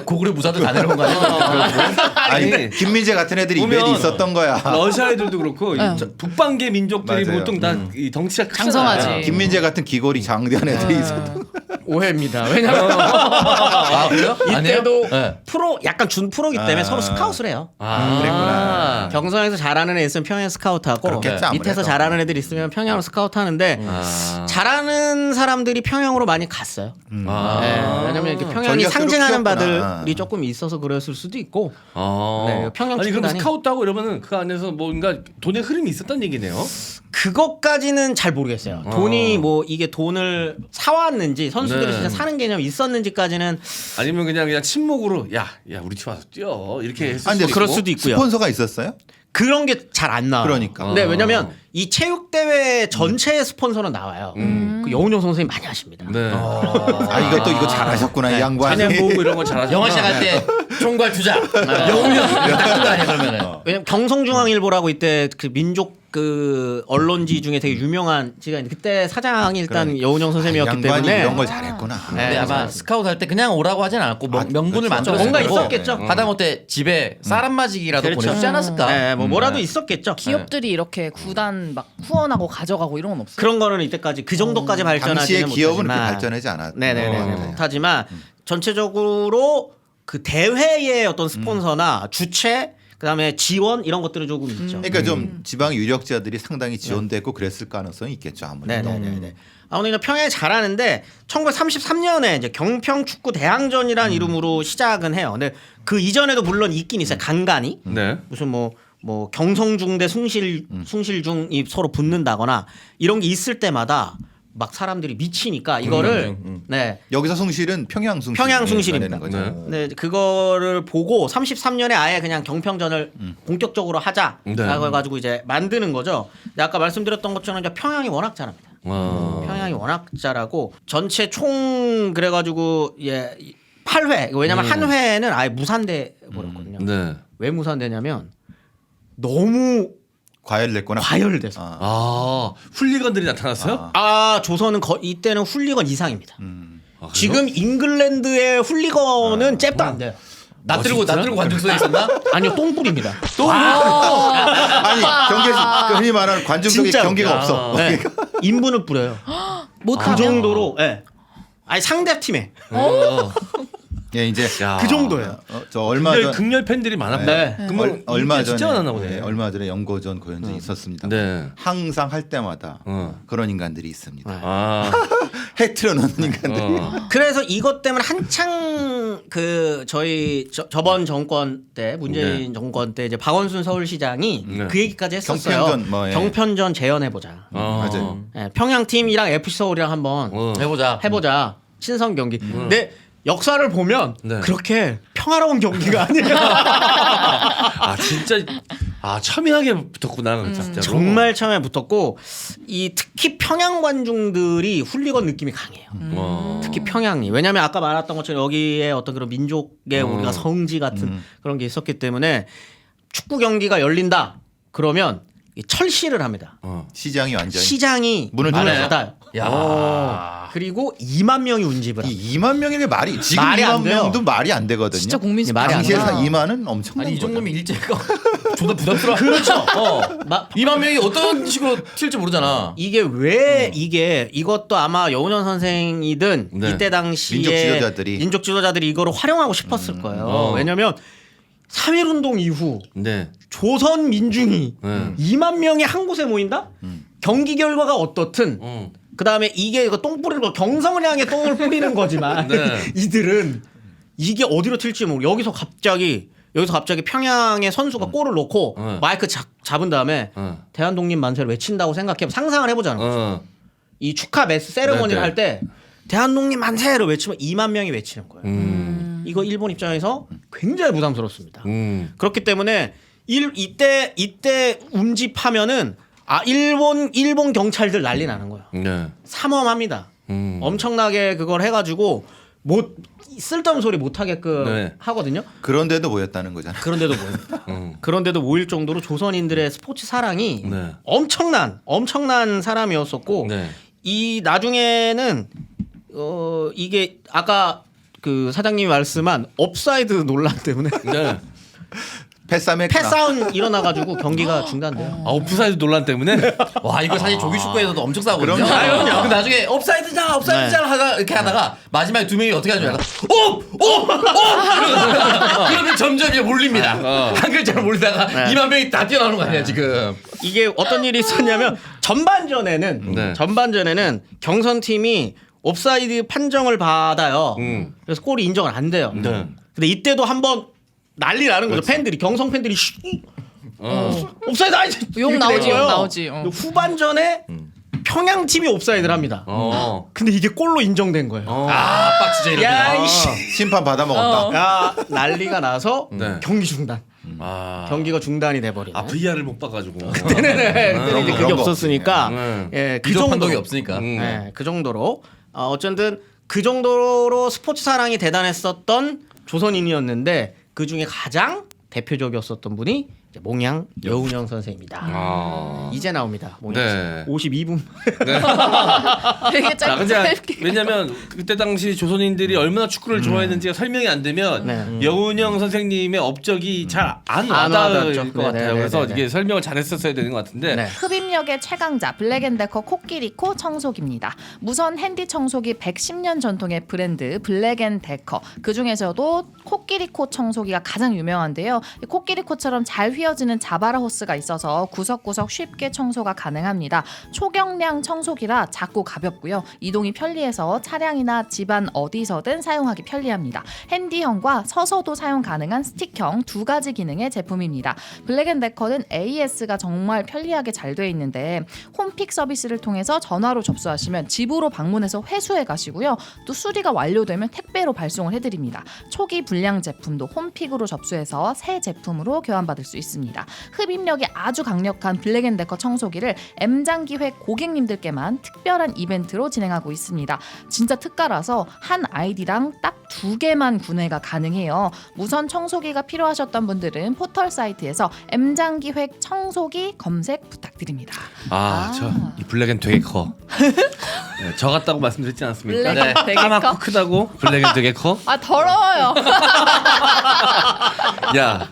고구려 무사들 다 내려온 거 아니야? 아니 김민재 같은 애들이 보면 이메일이 있었던 거야. 러시아 애들도 그렇고 이 북방계 민족들이 맞아요. 보통 다 이 덩치가 크잖아요. 장성하지. 김민재 같은 기골이 장대한 애들이 있었던 오해입니다. 왜냐면 아 그래요? 이때도 네. 프로 약간 준 프로기 때문에 서로 스카웃을 해요. 그랬구나. 경성에서 잘하는 애 있으면 평양 스카우트하고 그렇겠죠, 아무래도. 밑에서 잘하는 애들 있으면 평양으로 스카우트하는데 잘하는 사람들이 평양으로 많이 갔어요. 네, 왜냐면 이렇게 평양이 전략적으로 상징하는 키웠구나. 바들이 조금 있어서 그랬을 수도 있고. 네, 평양 아니 그럼 축구단이- 스카우트하고 이러면은 그 안에서 뭔가 돈의 흐름이 있었단 얘기네요. 그것까지는 잘 모르겠어요. 돈이 뭐 이게 돈을 사왔는지 선수들이 네. 진짜 사는 개념이 있었는지까지는 아니면 그냥 침묵으로 야 우리 팀 와서 뛰어 이렇게 했을 아니, 근데 수도 그럴 있고. 수도 있고요. 스폰서가 있었어요? 그런 게 잘 안 나와요. 그러니까. 근데 왜냐면 이 체육 대회 전체의 스폰서는 나와요. 그 여운용 선생님 많이 하십니다. 네. 아 이것도 이거 잘하셨구나 이 양반이. 찬양 모으고 이런 거 잘하죠. 영화 시작할 때 총괄 투자 영웅이었 거 아니야 그러면은. 왜냐면 경성중앙일보라고 이때 그 민족 그 언론지 중에 되게 유명한 지가 있는데 그때 사장이 일단 여운용 선생님이었기 양반이 때문에 이런 걸 잘했구나. 근데 아마 스카우트 할 때 그냥 오라고 하진 않았고 명분을 그렇죠. 만들었을 뭔가 거고 있었겠죠. 하다못해 집에 쌀 한 마지기라도 그렇죠. 보내주지 않았을까? 네, 뭐라도 있었겠죠. 기업들이 이렇게 구단 막 후원하고 가져가고 이런 건 없어요. 그런 거는 이때까지 그 정도까지 당시에 발전하지는 기업은 그렇게 못하지만 발전하지 않았. 네네네 못하지만 전체적으로 그 대회의 어떤 스폰서나 주최 그다음에 지원 이런 것들은 조금 있죠. 그러니까 좀 지방 유력자들이 상당히 지원됐고 그랬을 가능성이 있겠죠 아무래도. 네네네. 아무튼 평양이 잘하는데 1933년에 이제 경평 축구 대항전이라는 이름으로 시작은 해요. 근데 그 이전에도 물론 있긴 있어요. 간간이 네. 무슨 뭐 경성중 대 숭실중이 서로 붙는다거나 이런 게 있을 때마다 막 사람들이 미치니까 이거를 네. 여기서 숭실은 평양 숭실. 평양 숭실입니다. 거죠. 네. 네, 그거를 보고 33년에 아예 그냥 경평전을 본격적으로 하자라고 네. 해가지고 이제 만드는 거죠. 근데 아까 말씀드렸던 것처럼 이제 평양이 워낙 잘합니다. 평양이 워낙 잘하고 전체 총 그래가지고 예 8회 왜냐면 한 회는 아예 무산돼 버렸거든요. 네. 왜 무산되냐면 너무 과열됐구나. 과열돼서. 훌리건들이 나타났어요? 조선은 이때는 훌리건 이상입니다. 그래요? 지금 ingland의 훌리건은 잽도 안 돼요. 나 들고 관중석에 있었나? 아니요 똥불입니다. 아니 경기 흔히 말하는 관중석에 진짜로. 경기가 없어. 네. 인분을 뿌려요. 그 정도로. 예. 아니 상대 팀에 예 이제 야. 그 정도예요. 저 얼마 극렬, 전 극렬 팬들이 많았고. 네. 그러면 얼마 인기가 진짜 전에 많았나 보네. 예, 얼마 전에 연고전 고연전이 있었습니다. 네. 항상 할 때마다 그런 인간들이 있습니다. 아. 해트려 놓는 인간들이. 그래서 이것 때문에 한창 그 저희 저번 정권 때 문재인 정권 때 이제 박원순 서울시장이 네. 그 얘기까지 했었어요. 경편전 뭐, 예. 경편전 재현해 보자. 맞아요. 평양 팀이랑 FC 서울이랑 한번 해보자. 친선 경기. 근데 역사를 보면 네. 그렇게 평화로운 경기가 아니에요. 진짜 첨예하게 붙었구나 진짜로. 정말 처음에 붙었고 이 특히 평양 관중들이 훌리건 느낌이 강해요. 특히 평양이 왜냐하면 아까 말했던 것처럼 여기에 어떤 그런 민족의 우리가 성지 같은 그런 게 있었기 때문에 축구 경기가 열린다 그러면 철시를 합니다. 시장이 완전히 시장이 문을 닫아요. 야. 그리고 2만 명이 운집을 합니다. 이 2만 명이 말이 지금 말이 안 2만 돼요. 명도 말이 안 되거든요. 진짜 국민 수 말이 안 당시에 돼요. 2만은 엄청난 아니 이 거죠. 정도면 일제가 존나 부담스러워. 그렇죠. 2만 명이 어떤 식으로 튈지 모르잖아. 이게 왜 이것도 아마 여운현 선생이든 네. 이때 당시에 민족 지도자들이 이거를 활용하고 싶었을 거예요. 왜냐면 3.1운동 이후 네. 조선 민중이 2만 명이 한 곳에 모인다? 경기 결과가 어떻든 그다음에 이게 이거 똥 뿌리는 거 경성을 향해 똥을 뿌리는 거지만 네. 이들은 이게 어디로 튈지 모르고 여기서 갑자기 여기서 갑자기 평양의 선수가 골을 넣고 마이크 잡은 다음에 대한독립 만세를 외친다고 생각해 상상을 해보자는 거죠. 이 축하 메스 세레머니를 네네. 할 때 대한독립 만세를 외치면 2만 명이 외치는 거예요. 이거 일본 입장에서 굉장히 부담스럽습니다. 그렇기 때문에 이때 운집하면은 일본 경찰들 난리 나는 거예요. 네. 삼엄합니다. 엄청나게 그걸 해가지고 쓸데없는 소리 못 하게끔 네. 하거든요. 그런데도 모였다는 거잖아요. 그런데도 모입니다. 그런데도 모일 정도로 조선인들의 스포츠 사랑이 네. 엄청난 사람이었었고 네. 이 나중에는 이게 아까 그 사장님이 말씀한 업사이드 논란 때문에 네. 패싸움했구나. 패싸움 일어나가지고 경기가 중단돼요. 아 오프사이드 논란 때문에 와 이거 사실 조기 축구에서도 엄청 싸우거든요. 그럼요. 그 나중에 업사이드잖아 하다 이렇게 하다가 마지막에 두 명이 어떻게 하죠? 약간 그러면 점점 이제 몰립니다. 한 글자로 몰리다가 2만 명이 다 뛰어나오는 거 아니야 지금? 이게 어떤 일이 있었냐면 전반전에는 경선팀이 옵사이드 판정을 받아요. 그래서 골이 인정을 안 돼요. 네. 근데 이때도 한번 난리 나는 거죠. 팬들이 경성 팬들이 옵사이드 아니지. 욕 이렇게 나오지, 된 거예요. 욕 나오지. 근데 후반전에 평양 팀이 옵사이드를 합니다. 근데 이게 골로 인정된 거예요. 아 빡치죠 이렇게. 야, 이씨. 심판 받아먹었다. 야, 난리가 나서 네. 경기 중단. 아, 경기가 중단이 돼 버리네. VR을 못 봐가지고. 그때는 이제 그게 그런 거 없었으니까 예, 그 비디오 정도 판독이 없으니까. 예, 그 정도로 어쨌든 그 정도로 스포츠 사랑이 대단했었던 조선인이었는데 그 중에 가장 대표적이었었던 분이 이제 몽양 여운형 선생입니다. 이제 나옵니다. 몽양 네. 52분. 되게 자, 근데 짧게. 왜냐면 그때 당시 조선인들이 얼마나 축구를 좋아했는지가 설명이 안 되면 여운형 선생님의 업적이 잘 안 안 와닿을 와닿죠. 것 같아요. 그래서 네네네네. 이게 설명을 잘했었어야 되는 것 같은데. 네. 흡입력의 최강자 블랙앤데커 코끼리코 청소기입니다. 무선 핸디 청소기 110년 전통의 브랜드 블랙앤데커. 그 중에서도 코끼리코 청소기가 가장 유명한데요. 이 코끼리코처럼 잘 휘어지는 자바라 호스가 있어서 구석구석 쉽게 청소가 가능합니다. 초경량 청소기라 작고 가볍고요. 이동이 편리해서 차량이나 집안 어디서든 사용하기 편리합니다. 핸디형과 서서도 사용 가능한 스틱형 두 가지 기능의 제품입니다. 블랙앤데커는 AS가 정말 편리하게 잘 되어 있는데 홈픽 서비스를 통해서 전화로 접수하시면 집으로 방문해서 회수해 가시고요. 또 수리가 완료되면 택배로 발송을 해드립니다. 초기 불량 제품도 홈픽으로 접수해서 새 제품으로 교환받을 수 있습니다. 흡입력이 아주 강력한 블랙앤데커 청소기를 M장기획 고객님들께만 특별한 이벤트로 진행하고 있습니다. 진짜 특가라서 한 아이디랑 딱 2개만 구매가 가능해요. 무선 청소기가 필요하셨던 분들은 포털 사이트에서 M장기획 청소기 검색 부탁드립니다. 저 이 블랙앤 되게 커. 네, 저 같다고 말씀드렸지 않았습니까? 블랙앤 되게 까맣고 커? 크다고 블랙앤 되게 커. 아 더러워요. 야,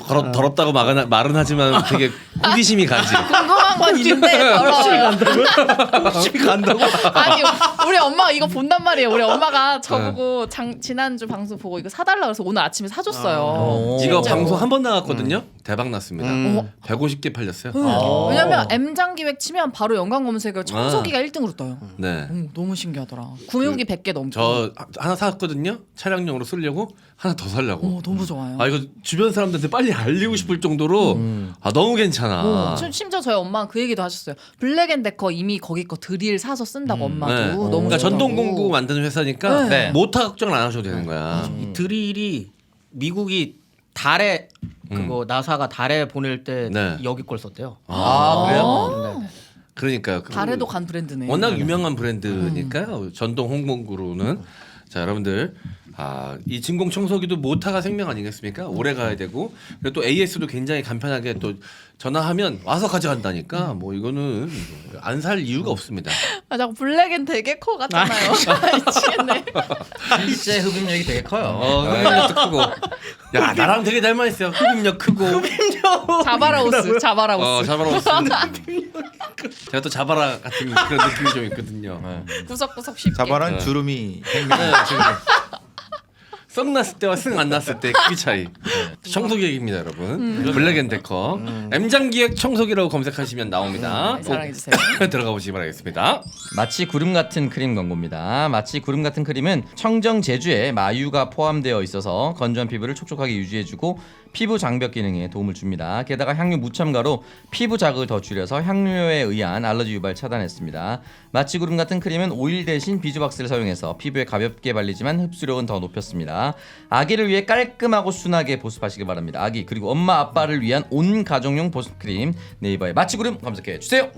더럽다고 말은 하지만 되게 호기심이 가지. 궁금한 건 있는데 더러워요. 집이 간다고? 아니 우리 엄마가 이거 본단 말이에요. 우리 엄마가 저보고 지난주 방송 보고 이거 사달라 그래서 오늘 아침에 사줬어요. 이거 진짜로. 방송 한 번 나갔거든요. 대박 났습니다. 150개 팔렸어요. 왜냐면 M장기획 치면 바로 연관 검색어 청소기가 1등으로 떠요. 네. 너무 신기하더라. 구매후기 100개 넘고. 저 하나 샀거든요. 차량용으로 쓰려고 하나 더 살려고. 너무 좋아요. 아 이거 주변 사람들한테 빨리 알리고 싶을 정도로 너무 괜찮아. 심지어 저희 엄마가 그 얘기도 하셨어요. 블랙앤데커 이미 거기 거 드릴 사서 쓴다고 엄마도 네. 너무 그러니까 좋다고. 전동 공구 만드는 회사니까 네. 모터 걱정을 안 하셔도 되는 거야. 이 드릴이 미국이 달에 그거 나사가 달에 보낼 때 네. 여기 걸 썼대요. 아 그래요? 네. 그러니까요. 달에도 간 브랜드네. 워낙 유명한 브랜드니까요. 전동 홍공구로는 자 여러분들 이 진공 청소기도 모터가 생명 아니겠습니까? 오래 가야 되고 그리고 또 AS도 굉장히 간편하게 또 전화하면 와서 가져간다니까 뭐 이거는 안 살 이유가 없습니다. 아 자꾸 블랙앤 되게 커 같잖아요. 미치겠네. 실제 흡입력이 되게 커요. 흡입력도 크고 야 나랑 되게 닮아있어요. 흡입력 크고 자바라우스. 자바라 제가 또 자바라 같은 그런 느낌이 좀 있거든요. 구석구석 쉽게. 자바란 주름이 네, 지금 썩 났을 때와 쓱 안 났을 때 크기 차이. 청소기 얘기입니다, 여러분. 블랙앤데커 M장기획 청소기라고 검색하시면 나옵니다. 꼭 사랑해주세요. 들어가 보시기 바라겠습니다. 마치 구름 같은 크림 광고입니다. 마치 구름 같은 크림은 청정 제주에 마유가 포함되어 있어서 건조한 피부를 촉촉하게 유지해주고 피부 장벽 기능에 도움을 줍니다. 게다가 향유 무첨가로 피부 자극을 더 줄여서 향료에 의한 알러지 유발 차단했습니다. 마치 구름 같은 크림은 오일 대신 비즈박스를 사용해서 피부에 가볍게 발리지만 흡수력은 더 높였습니다. 아기를 위해 깔끔하고 순하게 보습하시길 바랍니다. 아기 그리고 엄마 아빠를 위한 온 가정용 보습 크림 네이버에 마치 구름 검색해 주세요.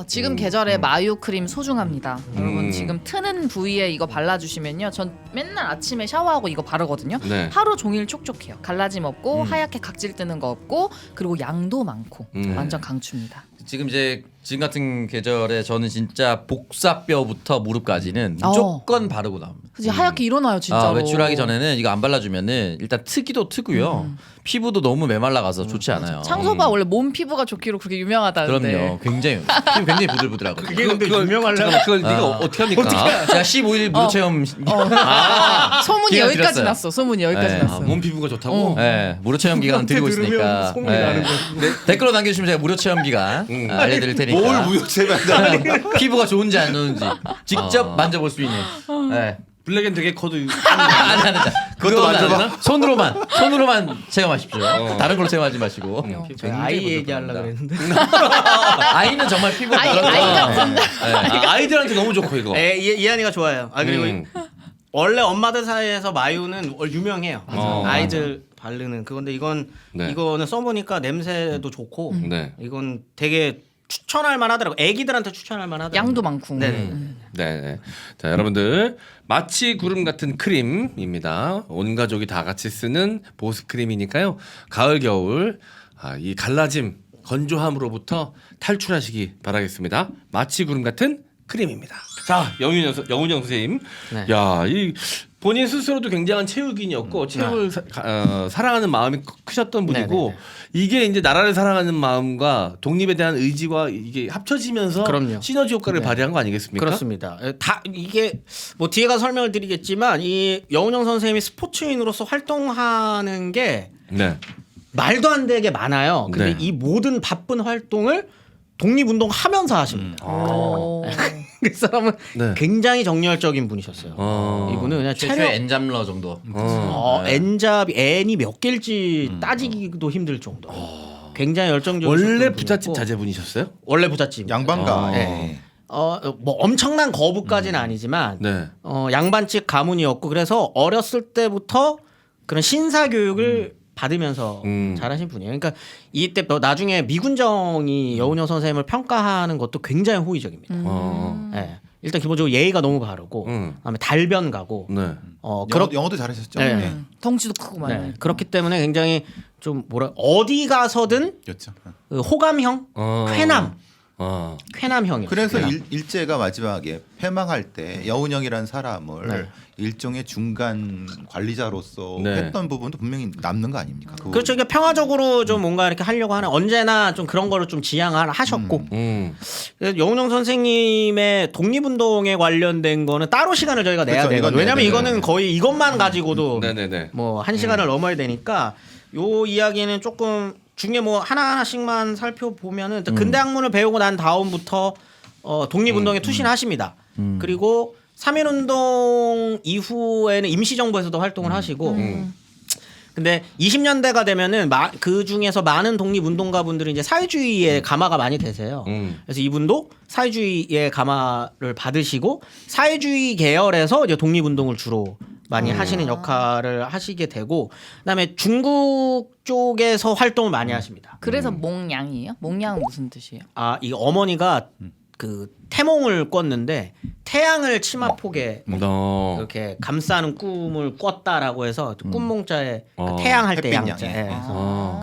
지금 계절에 마요 크림 소중합니다. 여러분 지금 트는 부위에 이거 발라주시면요. 전 맨날 아침에 샤워하고 이거 바르거든요. 네. 하루 종일 촉촉해요. 갈라짐 없고 하얗게 각질 뜨는 거 없고 그리고 양도 많고 완전 강추입니다. 지금 같은 계절에 저는 진짜 복사뼈부터 무릎까지는 무조건 바르고 나옵니다. 그치 하얗게 일어나요 진짜로. 외출하기 전에는 이거 안 발라주면은 일단 트기도 트고요. 피부도 너무 메말라가서 좋지 않아요. 창소바 원래 몸 피부가 좋기로 그렇게 유명하다는데. 그럼요. 피부 굉장히 부들부들하고요. 그게 근데 유명하려면 그걸 네가 어떻게 합니까? 제가 15일 무료 체험 소문이 기간 여기까지 드렸어요. 났어. 소문이 여기까지 네. 났어. 몸 피부가 좋다고? 네, 무료 체험 기간 드리고 들으면 있으니까 소문이 나는 댓글로 남겨주시면 제가 무료 체험 기간 알려드릴 테니까 뭘 무효체면다. 피부가 좋은지 안 좋은지 직접 만져볼 수 있는 네. 블랙앤데커도 아니 그것도 만져봐? 손으로만 체험하십시오. 다른 걸로 체험하지 마시고 아이 얘기하려고 그랬는데. 아이는 정말 피부가 아이들한테 너무 좋고 이거. 이한이가 좋아요. 그리고 음. 원래 엄마들 사이에서 마유는 유명해요. 아이들 맞아. 바르는 그건데 이거는 써보니까 냄새도 좋고 네. 이건 되게 추천할 만하더라고. 애기들한테 추천할 만하더라고. 양도 많고. 네. 자, 여러분들 마치 구름 같은 크림입니다. 온 가족이 다 같이 쓰는 보습 크림이니까요. 가을 겨울 이 갈라짐 건조함으로부터 탈출하시기 바라겠습니다. 마치 구름 같은 크림입니다. 자, 영훈영 선생님. 네. 야, 이 본인 스스로도 굉장한 체육인이었고 체육을 사랑하는 마음이 크셨던 분이고 네네네. 이게 이제 나라를 사랑하는 마음과 독립에 대한 의지와 이게 합쳐지면서 그럼요. 시너지 효과를 발휘한 거 아니겠습니까? 그렇습니다. 다 이게 뭐 뒤에 가서 설명을 드리겠지만 이 여운영 선생님이 스포츠인으로서 활동하는 게 네. 말도 안 되게 많아요. 근데 네. 이 모든 바쁜 활동을 독립운동 하면서 하십니다. 그 사람은 네. 굉장히 정열적인 분이셨어요. 이분은 그냥 최초의 체력 엔잡러 정도. N잡이 N이 몇 개일지 따지기도 힘들 정도. 굉장히 열정적이셨던 원래 분이었고. 부잣집 자제분이셨어요? 원래 부잣집. 양반가. 네. 뭐 엄청난 거부까지는 아니지만 네. 양반집 가문이었고 그래서 어렸을 때부터 그런 신사 교육을 받으면서 잘하신 분이에요. 그러니까 이때 나중에 미군정이 여운영 선생님을 평가하는 것도 굉장히 호의적입니다. 네. 일단 기본적으로 예의가 너무 바르고 그다음에 달변 가고 네. 영어도 잘하셨죠. 네. 네. 덩치도 크고 많이. 네. 그렇기 때문에 굉장히 좀 어디 가서든 그렇죠. 그 호감형, 쾌남형이에요. 그래서 일제가 마지막에 패망할 때 여운형이라는 사람을 네. 일종의 중간 관리자로서 네. 했던 부분도 분명히 남는 거 아닙니까? 그렇죠. 그러니까 평화적으로 좀 뭔가 이렇게 하려고 하는 언제나 좀 그런 거를 좀 지향하셨고 그래서 여운영 선생님의 독립운동에 관련된 거는 따로 시간을 저희가 내야 그렇죠. 돼요. 이건 왜냐하면 네네. 이거는 거의 이것만 가지고도 네네네. 뭐 한 시간을 넘어야 되니까 요 이야기는 조금 중에 뭐 하나하나씩만 살펴보면은 근대 학문을 배우고 난 다음부터 독립운동에 투신하십니다. 그리고 3.1운동 이후에는 임시정부에서도 활동을 하시고 근데 20년대가 되면은 그 중에서 많은 독립운동가분들이 이제 사회주의에 감화가 많이 되세요. 그래서 이분도 사회주의의 감화를 받으시고 사회주의 계열에서 이제 독립운동을 주로 많이 하시는 역할을 하시게 되고 그다음에 중국 쪽에서 활동을 많이 하십니다. 그래서 몽양이에요? 몽양은 무슨 뜻이에요? 이 어머니가 그 태몽을 꿨는데 태양을 치마폭에 이렇게 감싸는 꿈을 꿨다라고 해서 꿈몽자에 태양 할 때 햇빛 양자. 양에.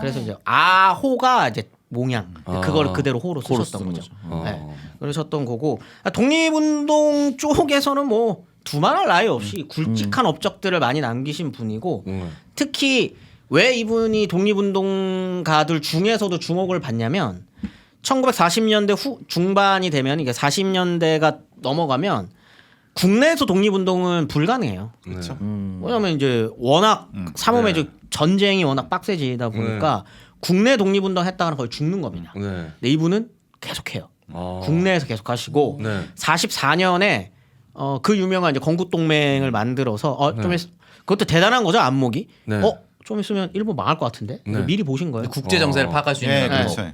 그래서 이제 아호가 이제 몽양 그걸 그대로 호로 쓰셨던 쓰는 거죠. 거죠. 네. 그러셨던 거고 독립운동 쪽에서는 뭐 두말할 나위 없이 굵직한 업적들을 많이 남기신 분이고 특히 왜 이분이 독립운동가들 중에서도 주목을 받냐면 1940년대 중반이 되면 이게 40년대가 넘어가면 국내에서 독립운동은 불가능해요. 그렇죠. 왜냐하면 이제 워낙 삼엄의 네. 전쟁이 워낙 빡세지다 보니까 국내 독립운동 했다가는 거의 죽는 겁니다. 네. 근데 이분은 계속해요. 아. 국내에서 계속 하시고 네. 44년에 그 유명한 이제 건국동맹을 만들어서 좀 그것도 대단한 거죠 안목이. 네. 좀 있으면 일본 망할 것 같은데 네. 미리 보신 거예요. 국제 정세를 파악할 수 있는 네, 방법. 그렇죠.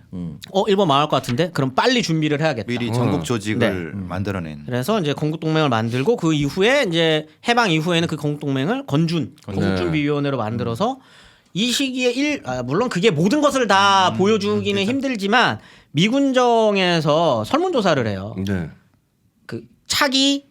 일본 망할 것 같은데 그럼 빨리 준비를 해야겠다. 미리 전국 조직을 만들어낸. 그래서 이제 건국동맹을 만들고 그 이후에 이제 해방 이후에는 그 건국동맹을 건국준비위원회로 만들어서 이 시기에 물론 그게 모든 것을 다 보여주기는 힘들지만 미군정에서 설문조사를 해요. 네. 그 차기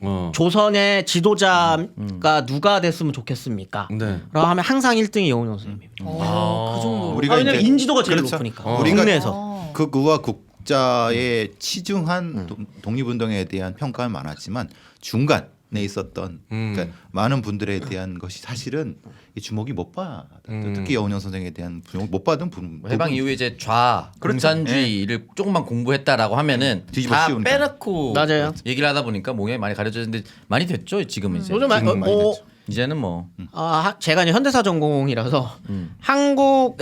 어. 조선의 지도자가 누가 됐으면 좋겠습니까? 네. 라고 하면 항상 1등이 여운형 선생님입니다. 그 정도. 우리가 왜냐면 이제- 인지도가 제일 그렇죠. 높으니까 우리가 국내에서. 극우와 국자의 치중한 독립운동에 대한 평가는 많았지만 중간에 있었던 그러니까 많은 분들에 대한 것이 사실은 이 주목이 못 받았다. 특히 여운형 선생에 대한 주목 못 받은 부분. 해방 이후에 이제 좌 그렇죠. 공산주의를 조금만 공부했다라고 하면은 뒤집어 다 씌우니까. 빼놓고 맞아요. 얘기를 하다 보니까 목에 많이 가려졌는데 많이 됐죠 지금은 이제. 요즘 지금은 많이 됐죠. 이제는 뭐 제가 이제 현대사 전공이라서 한국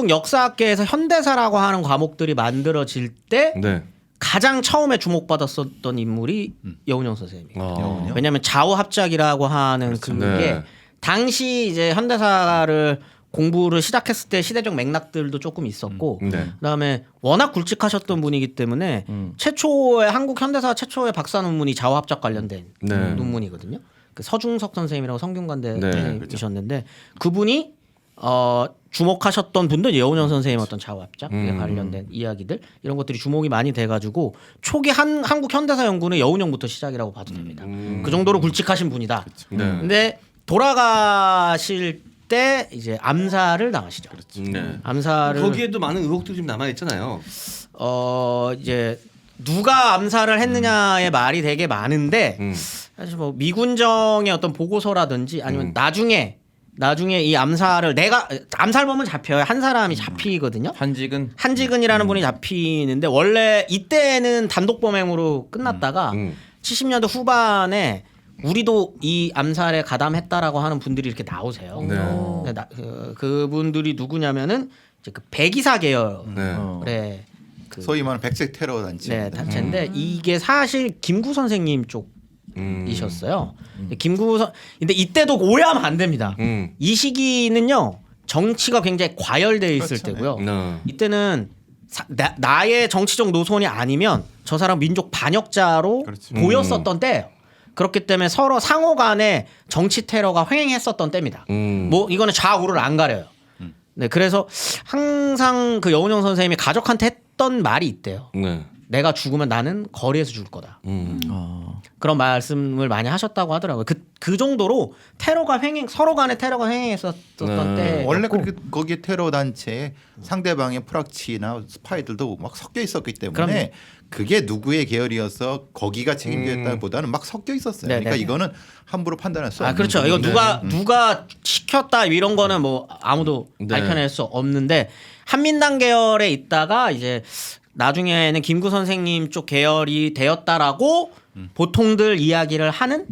역사학계에서 현대사라고 하는 과목들이 만들어질 때 네. 가장 처음에 주목받았었던 인물이 여운형 선생님이에요. 어. 왜냐하면 좌우합작이라고 하는 그게 네. 당시 이제 현대사를 공부를 시작했을 때 시대적 맥락들도 조금 있었고 네. 그다음에 워낙 굵직하셨던 분이기 때문에 최초의 한국 현대사 최초의 박사 논문이 좌우합작 관련된 네. 논문이거든요. 그 서중석 선생님이라고 성균관대 네, 선생님이셨는데 그분이 주목하셨던 분도 여운형 선생님 어떤 좌우합작에 관련된 이야기들 이런 것들이 주목이 많이 돼가지고 초기 한국 현대사 연구는 여운형부터 시작이라고 봐도 됩니다. 그 정도로 굵직하신 분이다. 네. 근데 돌아가실 때 이제 암살을 당하시죠. 네. 암살을 거기에도 많은 의혹들이 좀 남아 있잖아요. 이제 누가 암살을 했느냐의 말이 되게 많은데 사실 뭐 미군정의 어떤 보고서라든지 아니면 나중에 이 암살을 암살범은 잡혀요. 한 사람이 잡히거든요. 한지근이라는 분이 잡히는데 원래 이때는 단독 범행으로 끝났다가 70년대 후반에 우리도 이 암살에 가담했다라고 하는 분들이 이렇게 나오세요. 네. 근데 그분들이 누구냐면은 이제 그 백이사 계열의 네. 소위 말하는 백색 테러 단체. 단체인데 이게 사실 김구 선생님 쪽이셨어요. 근데 이때도 오해하면 안 됩니다. 이 시기는요 정치가 굉장히 과열돼 있을 그렇죠. 때고요. 이때는 나의 정치적 노선이 아니면 저 사람 민족 반역자로 그렇죠. 보였었던 때예요. 그렇기 때문에 서로 상호간에 정치 테러가 횡행했었던 때입니다. 뭐 이거는 좌우를 안 가려요. 네, 그래서 항상 그 여운형 선생님이 가족한테 했던 말이 있대요. 네. 내가 죽으면 나는 거리에서 죽을 거다. 그런 말씀을 많이 하셨다고 하더라고요. 그 정도로 서로 간에 테러가 횡행했었던 때. 원래 그렇게 거기 테러 단체에 상대방의 프락치나 스파이들도 막 섞여 있었기 때문에 그럼요. 그게 누구의 계열이어서 거기가 책임졌다보다는 막 섞여 있었어요. 네네. 그러니까 이거는 함부로 판단할 수 없는. 그렇죠. 이거 부분인데. 누가 시켰다 이런 거는 뭐 아무도 네. 밝혀낼 수 없는데 한민당 계열에 있다가 이제 나중에는 김구 선생님 쪽 계열이 되었다라고 보통들 이야기를 하는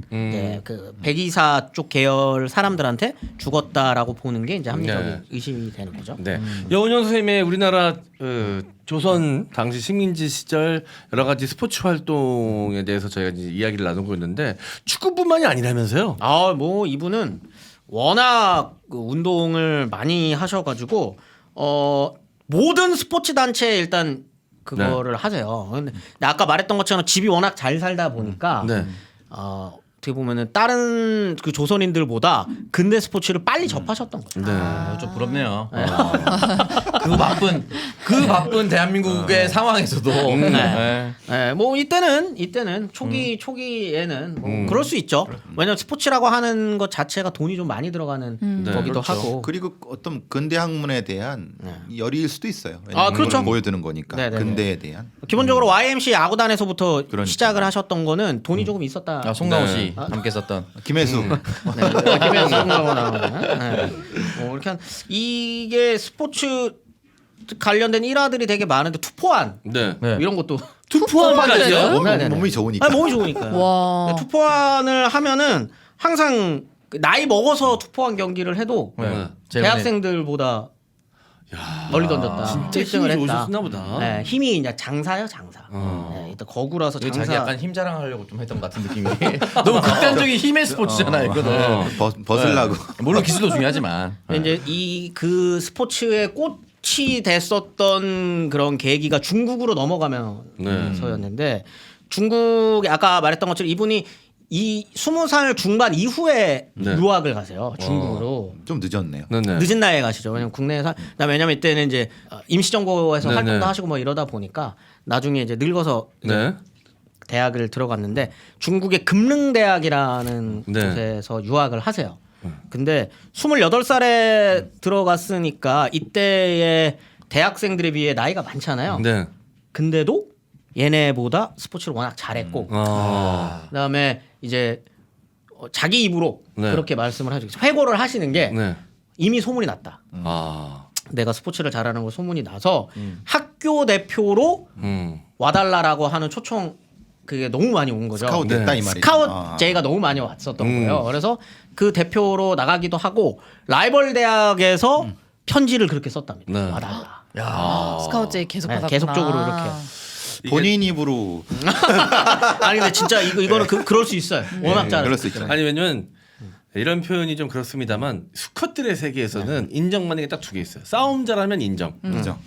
그 백이사 쪽 계열 사람들한테 죽었다라고 보는 게 이제 합리적인 네. 의심이 되는 거죠. 네. 여운형 선생님의 우리나라 조선 당시 식민지 시절 여러 가지 스포츠 활동에 대해서 저희가 이제 이야기를 나누고 있는데 축구뿐만이 아니라면서요? 뭐 이분은 워낙 그 운동을 많이 하셔가지고 모든 스포츠 단체에 일단 그거를 하세요. 근데 아까 말했던 것처럼 집이 워낙 잘 살다 보니까 네. 어떻게 보면은 다른 그 조선인들보다 근대 스포츠를 빨리 접하셨던 거죠. 네. 좀 부럽네요. 그 바쁜 대한민국의 상황에서도 네. 네, 뭐 이때는 초기에는 뭐 그럴 수 있죠. 왜냐면 스포츠라고 하는 것 자체가 돈이 좀 많이 들어가는 거기도 그렇죠. 하고. 그리고 어떤 근대 학문에 대한 열의일 수도 있어요. 그렇죠. 그걸 보여드는 거니까 네네네. 근대에 대한. 기본적으로 YMC 야구단에서부터 그러니까. 시작을 하셨던 거는 돈이 조금 있었다. 송강호 네. 씨 함께 썼던 김혜수. 김현수 나오는. 이렇게 이게 스포츠 관련된 일화들이 되게 많은데 투포한 네. 네. 이런 것도 투포함까지요? 네네네. 몸이 좋으니까. 몸이 좋으니까요. 와. 투포환을 하면은 항상 나이 먹어서 투포환 경기를 해도 네. 대학생들보다 멀리 던졌다. 진짜 1등을 힘이 했다. 좋으셨나 보다. 네, 힘이 이제 장사요, 장사. 네, 일단 거구라서 이거 장사. 자기 약간 힘 자랑하려고 좀 했던 것 같은 느낌이. 너무 극단적인 힘의 스포츠잖아 이거는. 벗으려고. 물론 기술도 중요하지만. 근데 이제 이 그 스포츠의 꽃이 됐었던 그런 계기가 중국으로 넘어가면서였는데 중국에 아까 말했던 것처럼 이분이 이 20살 중반 이후에 네. 유학을 가세요. 중국으로. 좀 늦었네요. 네네. 늦은 나이에 가시죠. 왜냐면 국내에서 왜냐면 이때는 이제 임시정부에서 네네. 활동도 하시고 뭐 이러다 보니까 나중에 이제 늙어서 이제 네. 대학을 들어갔는데 중국의 금릉대학이라는 네. 곳에서 유학을 하세요. 근데 28살에 들어갔으니까 이때의 대학생들에 비해 나이가 많잖아요. 네. 근데도 얘네보다 스포츠를 워낙 잘했고 그다음에 이제 자기 입으로 네. 그렇게 말씀을 하죠. 회고를 하시는 게 네. 이미 소문이 났다. 아. 내가 스포츠를 잘하는 거 소문이 나서 학교 대표로 음. 와달라라고 하는 초청 그게 너무 많이 온 거죠. 스카우트 됐다 네. 이 말이죠. 스카우트 제의가 너무 많이 왔었던 거예요. 그래서 그 대표로 나가기도 하고 라이벌 대학에서 편지를 그렇게 썼답니다. 네. 와달라. 스카우트 계속 네, 받았구나. 계속적으로 이렇게. 본인 입으로 아니 근데 진짜 이거는 그럴 수 있어요. 워낙 잘. 그럴 수 있죠. 아니 왜냐면 이런 표현이 좀 그렇습니다만 수컷들의 세계에서는 인정받는 게 딱 두 개 있어요. 싸움 잘하면 인정. 그죠.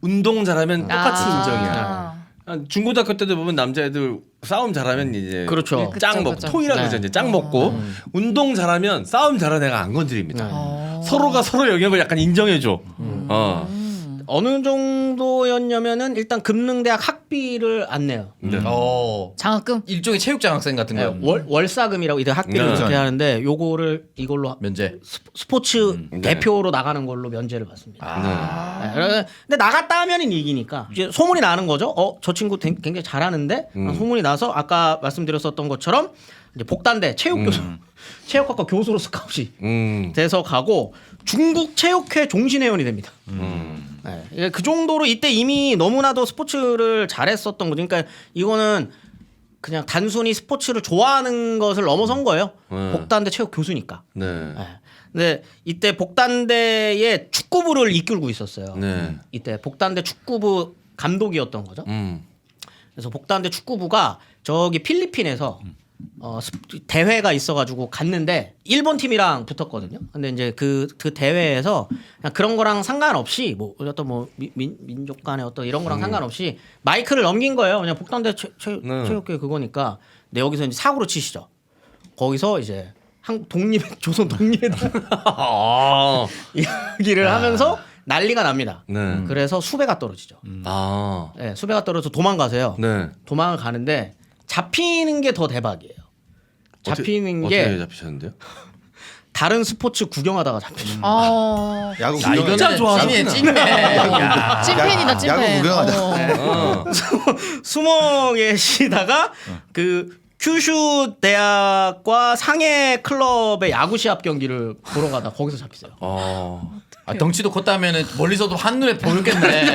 운동 잘하면 똑같이 아. 인정이야. 중고등학교 때도 보면 남자애들 싸움 잘하면 이제 그렇죠. 짱 그쵸, 먹고 그쵸. 토이라 네. 그러죠. 이제 짱 먹고 운동 잘하면 싸움 잘하는 애가 안 건드립니다. 서로가 서로 영역을 약간 인정해줘. 어느 정도였냐면은 일단 금능대학 학비를 안 내요. 네. 장학금? 일종의 체육장 학생 같은 네, 거. 월사금이라고 이제 학비를 네. 그렇게 하는데 요거를 이걸로 면제. 스포츠 네. 대표로 나가는 걸로 면제를 받습니다. 네. 근데 나갔다 하면은 이기니까 이제 소문이 나는 거죠. 저 친구 굉장히 잘하는데 소문이 나서 아까 말씀드렸었던 것처럼 이제 복단대 체육교수, 체육학과 교수로 스카웃이 돼서 가고 중국 체육회 종신회원이 됩니다. 네. 그 정도로 이때 이미 너무나도 스포츠를 잘했었던 거죠. 그러니까 이거는 그냥 단순히 스포츠를 좋아하는 것을 넘어선 거예요. 복단대 체육 교수니까. 네. 네. 근데 이때 복단대의 축구부를 이끌고 있었어요. 네. 이때 복단대 축구부 감독이었던 거죠. 음. 그래서 복단대 축구부가 저기 필리핀에서 대회가 있어가지고 갔는데 일본 팀이랑 붙었거든요. 근데 이제 그 대회에서 그냥 그런 거랑 상관없이 뭐 어떤 뭐 민족 간의 어떤 이런 거랑 상관없이 마이크를 넘긴 거예요. 그냥 복단대 체육회 그거니까. 근데 여기서 이제 사고로 치시죠. 거기서 이제 조선 독립에 대한 이야기를 하면서 난리가 납니다. 네. 그래서 수배가 떨어지죠. 아. 네, 수배가 떨어져서 도망가세요. 네. 도망을 가는데 잡히는 게 더 대박이에요. 잡히는 어떻게 게 잡히셨는데요? 다른 스포츠 구경하다가 잡히죠. 야구 아, 구경. 이거는 찐이네, 찐이네. 야. 찐팬이다 찐팬. 야구 구경하다. 어. 숨어 계시다가 그 큐슈 대학과 상해 클럽의 야구 시합 경기를 보러 가다 거기서 잡히세요. 아, 덩치도 컸다면은 멀리서도 한눈에 보였겠네.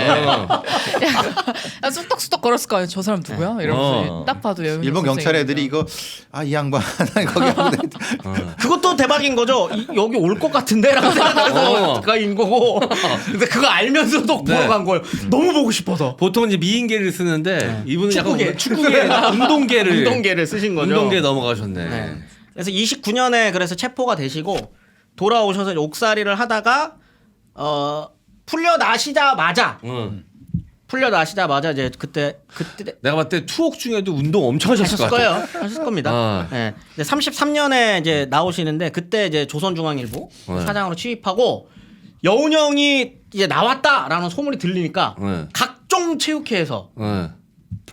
야, 쑥덕쑥덕 걸었을 거 아니야. 저 사람 누구야? 이러면서 딱 봐도 일본 경찰 애들이 이거 이 양반 거기 하고 그것도 대박인 거죠. 여기 올 것 같은데라고 생각해서 가인 거고. 근데 그거 알면서도 보러 간 거예요. 너무 보고 싶어서. 보통 이제 미인계를 쓰는데 이분은 축구계. 약간 축구계, 운동계를 쓰신 거죠. 운동계 넘어가셨네. 네. 그래서 29년에 그래서 체포가 되시고 돌아오셔서 이제 옥살이를 하다가 풀려나시자마자 이제 그때 내가 봤을 때 투옥 중에도 운동 엄청 하셨을 것 하셨을 같아요. 거예요. 하셨을 겁니다. 네. 33년에 이제 나오시는데 그때 이제 조선중앙일보 네. 사장으로 취입하고 여운형이 이제 나왔다라는 소문이 들리니까 네. 각종 체육회에서 네.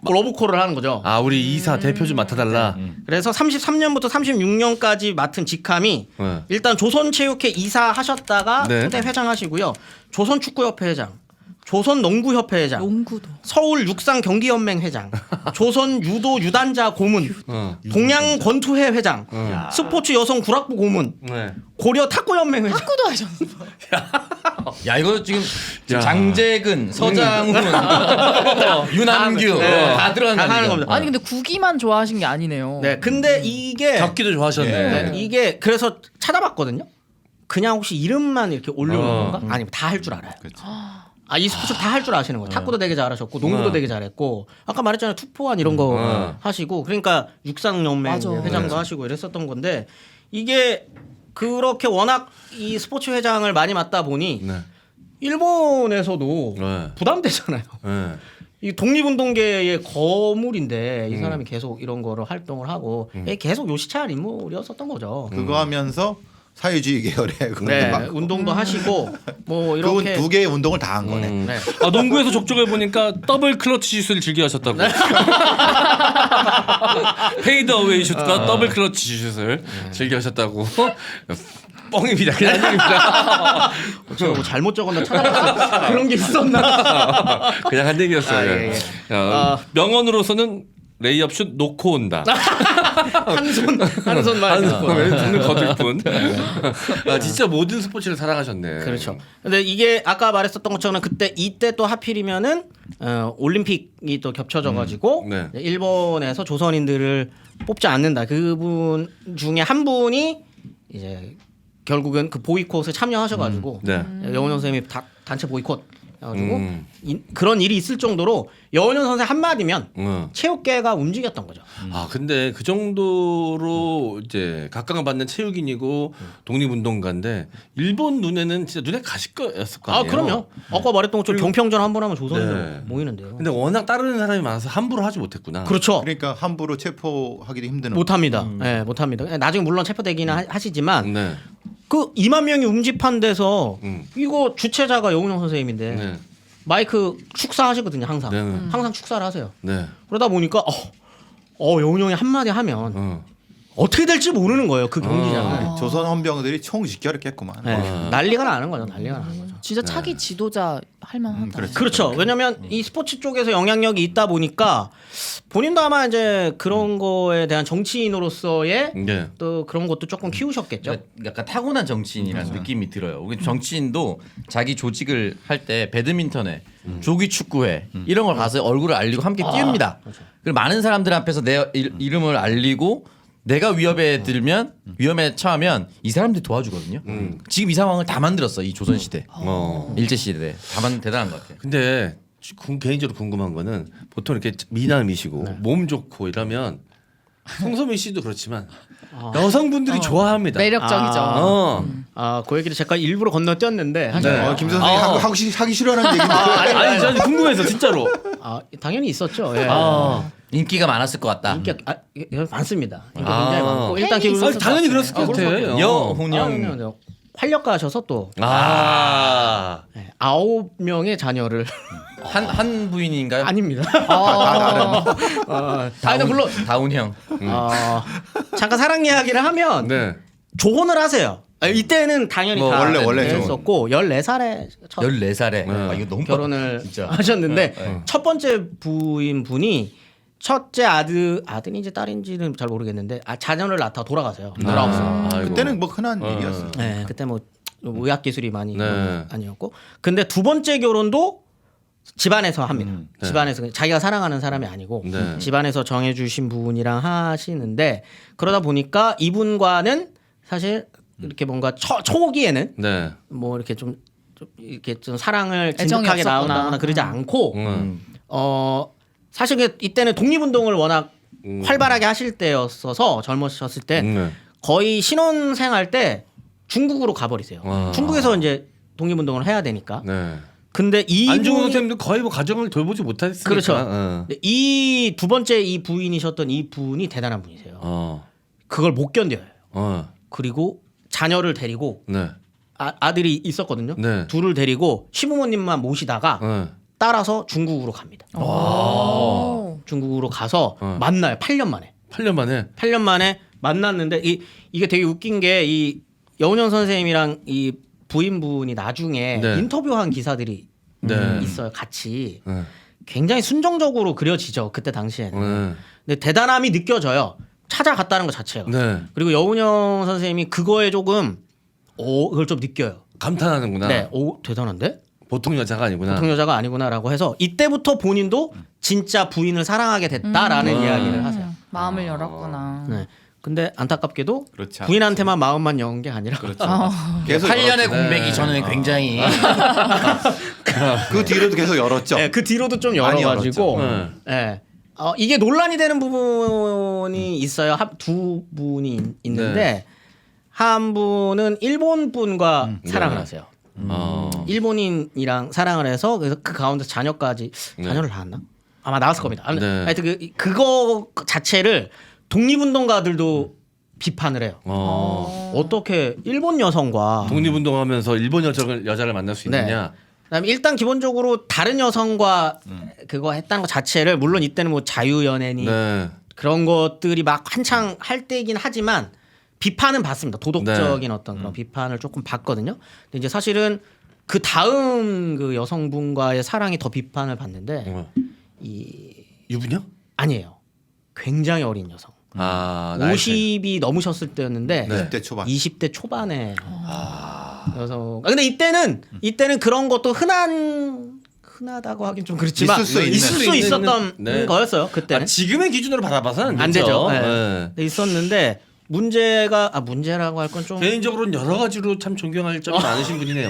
러브콜을 하는 거죠. 아 우리 이사 대표 좀 맡아달라. 그래서 33년부터 36년까지 맡은 직함이 네. 일단 조선체육회 이사 하셨다가 네. 초대 회장 하시고요. 조선축구협회 회장, 조선농구협회 회장, 농구도. 서울육상경기연맹 회장, 조선유도유단자 고문, 동양권투회 회장, 스포츠 여성 구락부 고문, 네. 고려 탁구연맹 회장. 축구도 하셨어. 야 이거 지금 야. 장재근, 서장훈, 유남규 다 들어간 다 하는 겁니다. 겁니다. 아니 근데 구기만 좋아하신 게 아니네요. 네, 근데 이게 격기도 좋아하셨네. 네, 이게 그래서 찾아봤거든요. 그냥 혹시 이름만 이렇게 올려놓은 어. 건가? 아니면 다 할 줄 알아요. 그렇죠. 아, 이 스포츠 다 할 줄 아시는 거예요. 탁구도 되게 잘하셨고 농구도 되게 잘했고 아까 말했잖아요. 투포환 이런 거 하시고 그러니까 육상연맹 맞아. 회장도 하시고 이랬었던 건데 이게 그렇게 워낙 이 스포츠 회장을 많이 맡다 보니 네. 일본에서도 네. 부담되잖아요. 네. 이 독립운동계의 거물인데 이 사람이 계속 이런 거를 활동을 하고 계속 요시차할 인물이었었던 거죠. 그거 하면서 사회주의 계열의 네, 그것도 운동도 하시고 뭐 그건 이렇게 두 개의 운동을 다 한 거네. 네. 아, 농구에서 족적을 보니까 더블 클러치 슛을 즐겨 하셨다고. 페이드 어웨이 슛과 더블 클러치 슛을 즐겨 하셨다고. 뻥입니다. 그냥 얘기입니다. 제가 뭐 잘못 적었나 찾아봤어요. 그런 게 있었나? 그냥 한 얘기였어요. 아, 예, 예. 명언으로서는 레이업 슛 놓고 온다. 한 손만 눈을 거둘 뿐. 아, 진짜 모든 스포츠를 사랑하셨네. 그렇죠. 근데 이게 아까 말했었던 것처럼 이때 또 하필이면은 올림픽이 또 겹쳐져가지고 네. 일본에서 조선인들을 뽑지 않는다. 그분 중에 한 분이 이제 결국은 그 보이콧에 참여하셔가지고 네. 여운현 선생님이 단체 보이콧 해가지고 그런 일이 있을 정도로 여운현 선생 한마디면 체육계가 움직였던 거죠. 아 근데 그 정도로 이제 각광을 받는 체육인이고 독립운동가인데 일본 눈에는 진짜 눈에 가실 거였을 거 아 아니에요. 그럼요. 아까 말했던 것처럼 경평전 한 번 하면 조선인들 네. 모이는데요. 근데 워낙 따르는 사람이 많아서 함부로 하지 못했구나. 그렇죠. 그러니까 함부로 체포하기도 힘든. 못합니다. 네, 못합니다. 나중에 물론 체포되기는 하시지만 네. 그 2만 명이 운집한 데서 음. 이거 주최자가 여운형 선생님인데 네. 마이크 축사하시거든요. 항상 네. 항상 축사를 하세요. 네. 그러다 보니까 여운형이 한마디 하면 어떻게 될지 모르는 거예요. 그 경기장을. 조선 헌병들이 총 직결했겠구만. 네. 난리가 나는 거죠. 난리가 나는 거죠. 진짜 차기 지도자 할만하다. 그렇죠. 왜냐하면 이 스포츠 쪽에서 영향력이 있다 보니까 본인도 아마 이제 그런 거에 대한 정치인으로서의 네. 또 그런 것도 조금 키우셨겠죠. 그러니까 약간 타고난 정치인이라는 느낌이 들어요. 우리 정치인도 자기 조직을 할 때 배드민턴에 조기 축구회 이런 걸 가서 얼굴을 알리고 함께 띄웁니다. 그리고 많은 사람들 앞에서 내 이름을 알리고 내가 위협에 들면 위험에 처하면 이 사람들이 도와주거든요. 지금 이 상황을 다 만들었어 이 조선 시대, 일제 시대 대단한 것 같아요. 근데 개인적으로 궁금한 거는 보통 이렇게 미남이시고 몸 좋고 이러면 송소민 씨도 그렇지만 여성분들이 좋아합니다. 매력적이죠. 그 얘기를 제가 일부러 건너뛰었는데 사실 김 선생이 하기 싫어하는 얘기인데. 아니 저는 궁금해서 진짜로. 당연히 있었죠. 예. 인기가 많았을 것 같다. 인기 많습니다. 인기 굉장히 많고 일단 팬이 기분 당연히 그랬을 것 같아. 여홍영 활력가셔서 또 9명의 자녀를 한 부인인가요? 아닙니다. 다운, 물론 다운형. 잠깐 사랑 이야기를 하면 네. 조혼을 하세요. 이때는 당연히 뭐 다 원래 했었고 14살에 14살에 네. 이거 너무 결혼을 진짜. 하셨는데 첫 번째 부인분이 첫째 아들인지 딸인지는 잘 모르겠는데 자녀를 낳다 돌아가세요. 19살. 아이고. 그때는 뭐 흔한 일이었어요. 네, 그때 뭐 의학 기술이 많이 네. 아니었고, 근데 두 번째 결혼도 집안에서 합니다. 네. 집안에서 자기가 사랑하는 사람이 아니고 네. 집안에서 정해주신 분이랑 하시는데 그러다 보니까 이분과는 사실 이렇게 뭔가 초기에는 네. 뭐 이렇게 좀 이렇게 좀 사랑을 애정이 진득하게 없었구나. 나온다거나 그러지 않고 사실 이때는 독립운동을 워낙 활발하게 하실 때였어서 젊으셨을 때 거의 신혼생활 때 중국으로 가버리세요. 와. 중국에서 이제 독립운동을 해야 되니까. 네. 근데 안중근 이분이- 선생님도 거의 뭐 가정을 돌보지 못했으니까. 그렇죠. 어. 근데 이 두 번째 이 부인이셨던 이 분이 대단한 분이세요. 어. 그걸 못 견뎌요. 어. 그리고 자녀를 데리고 네. 아들이 있었거든요. 네. 둘을 데리고 시부모님만 모시다가 네. 따라서 중국으로 갑니다. 중국으로 가서 만나요. 8년 만에. 8년 만에. 8년 만에 만났는데 이게 되게 웃긴 게 이 여운현 선생님이랑 이 부인분이 나중에 네. 인터뷰한 기사들이 네. 있어요. 같이. 네. 굉장히 순정적으로 그려지죠. 그때 당시에는. 네. 근데 대단함이 느껴져요. 찾아갔다는 것 자체가. 네. 그리고 여운현 선생님이 그거에 조금 그걸 좀 느껴요. 감탄하는구나. 네, 오 대단한데? 보통 여자가 아니구나. 보통 여자가 아니구나라고 해서 이때부터 본인도 진짜 부인을 사랑하게 됐다라는 이야기를 하세요. 마음을 열었구나. 네. 근데 안타깝게도 그렇지 부인한테만 마음만 연 게 아니라 그렇죠. 계속 8년의 열었죠. 공백이 저는 굉장히 그 뒤로도 계속 열었죠. 네, 그 뒤로도 좀 많이 열어가지고 열었죠. 네. 이게 논란이 되는 부분이 있어요. 두 분이 있는데 한 분은 일본 분과 사랑을 하세요. 일본인이랑 사랑을 해서 그래서 그 가운데 자녀까지 자녀를 낳았나? 아마 낳았을 겁니다. 아무튼 네. 하여튼 그거 자체를 독립운동가들도 비판을 해요. 어떻게 일본 여성과 독립운동하면서 일본 여자를 만날 수 있느냐? 네. 그다음에 일단 기본적으로 다른 여성과 그거 했다는 것 자체를 물론 이때는 뭐 자유연애니 네. 그런 것들이 막 한창 할 때이긴 하지만 비판은 받습니다. 도덕적인 어떤 그런 비판을 조금 받거든요. 근데 이제 사실은 그 다음 그 여성분과의 사랑이 더 비판을 받는데 이 유부녀? 아니에요. 굉장히 어린 여성. 나이 차이. 50이 넘으셨을 때였는데 네. 20대 초반. 20대 초반에 여성. 근데 이때는 그런 것도 흔하다고 하긴 좀 그렇지만 있을 수 있는. 있었던 네. 거였어요. 그때는. 지금의 기준으로 바라봐서는 안 되죠. 네. 네. 근데 있었는데 문제라고 할 건 좀. 개인적으로는 여러 가지로 참 존경할 점이 많으신 분이네요.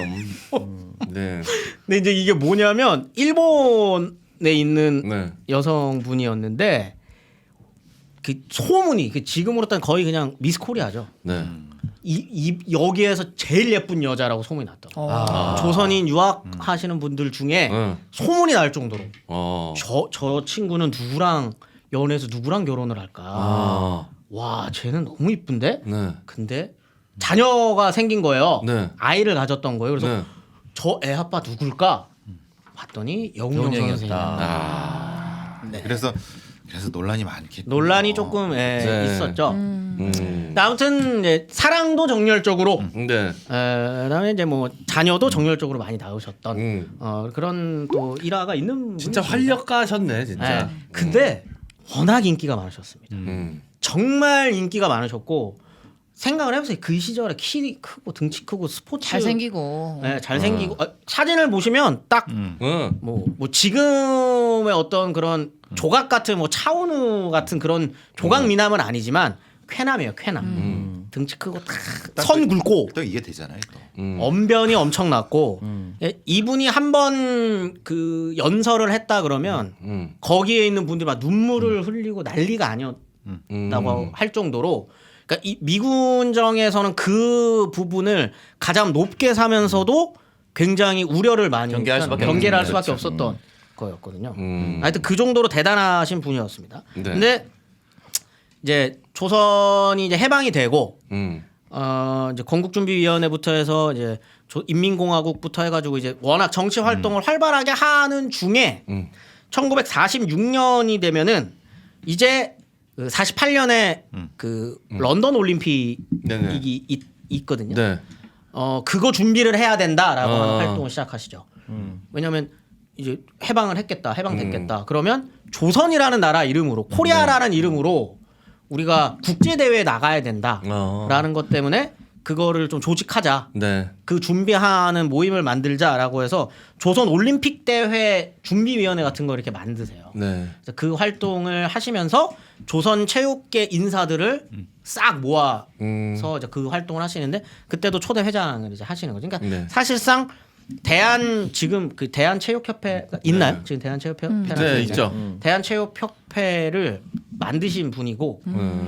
네. 근데 이제 이게 뭐냐면 일본에 있는 네. 여성분이었는데 그 소문이 그 지금으로 따면 거의 그냥 미스 코리아죠. 네. 여기에서 제일 예쁜 여자라고 소문이 났더라고요. 조선인 유학하시는 분들 중에 소문이 날 정도로 저 친구는 누구랑 연애해서 누구랑 결혼을 할까. 와 쟤는 너무 이쁜데. 네. 근데 자녀가 생긴 거예요. 네. 아이를 가졌던 거예요. 그래서 네. 저 애 아빠 누굴까 봤더니 영웅 선생님. 그래서 논란이 많겠죠. 논란이 조금 네. 있었죠. 근데 아무튼 이제 사랑도 정열적으로, 네. 그다음에 이제 뭐 자녀도 정열적으로 많이 낳으셨던 그런 또 일화가 있는 진짜 분이십니다. 활력가셨네, 진짜. 네. 근데 워낙 인기가 많으셨습니다. 음. 정말 인기가 많으셨고 생각을 해보세요. 그 시절에 키 크고 등치 크고 스포츠 잘생기고. 네, 잘생기고 사진을 보시면 딱 뭐 지금의 어떤 그런 조각 같은 뭐 차은우 같은 그런 조각 미남은 아니지만 쾌남이에요. 쾌남. 등치 크고 딱 선 굵고 또 이게 되잖아요. 또. 언변이 엄청났고 이분이 한 번 그 연설을 했다 그러면 거기에 있는 분들이 막 눈물을 흘리고 난리가 아니었다고 할 정도로 그러니까 이 미군정에서는 그 부분을 가장 높게 사면서도 굉장히 우려를 많이 경계할 수밖에 경계를 할 없는 수밖에 거죠. 없었던 거였거든요. 하여튼 그 정도로 대단하신 분이었습니다. 네. 근데 이제 조선이 이제 해방이 되고 이제 건국준비위원회부터 해서 이제 인민공화국부터 해가지고 이제 워낙 정치 활동을 활발하게 하는 중에 1946년이 되면은 이제 48년에 그 런던 올림픽이 있거든요. 네. 그거 준비를 해야 된다라고 하는 활동을 시작하시죠. 왜냐하면 이제 해방됐겠다. 그러면 조선이라는 나라 이름으로 코리아라는 이름으로 우리가 국제 대회에 나가야 된다라는 것 때문에 그거를 좀 조직하자. 네. 그 준비하는 모임을 만들자라고 해서 조선 올림픽 대회 준비위원회 같은 거 이렇게 만드세요. 네. 그래서 그 활동을 하시면서 조선 체육계 인사들을 싹 모아서 이제 그 활동을 하시는데 그때도 초대 회장을 이제 하시는 거죠. 그러니까 네. 사실상 지금 그 대한체육협회가 있나요? 지금 대한체육협회라는 네, 게 있죠. 대한체육협회를 만드신 분이고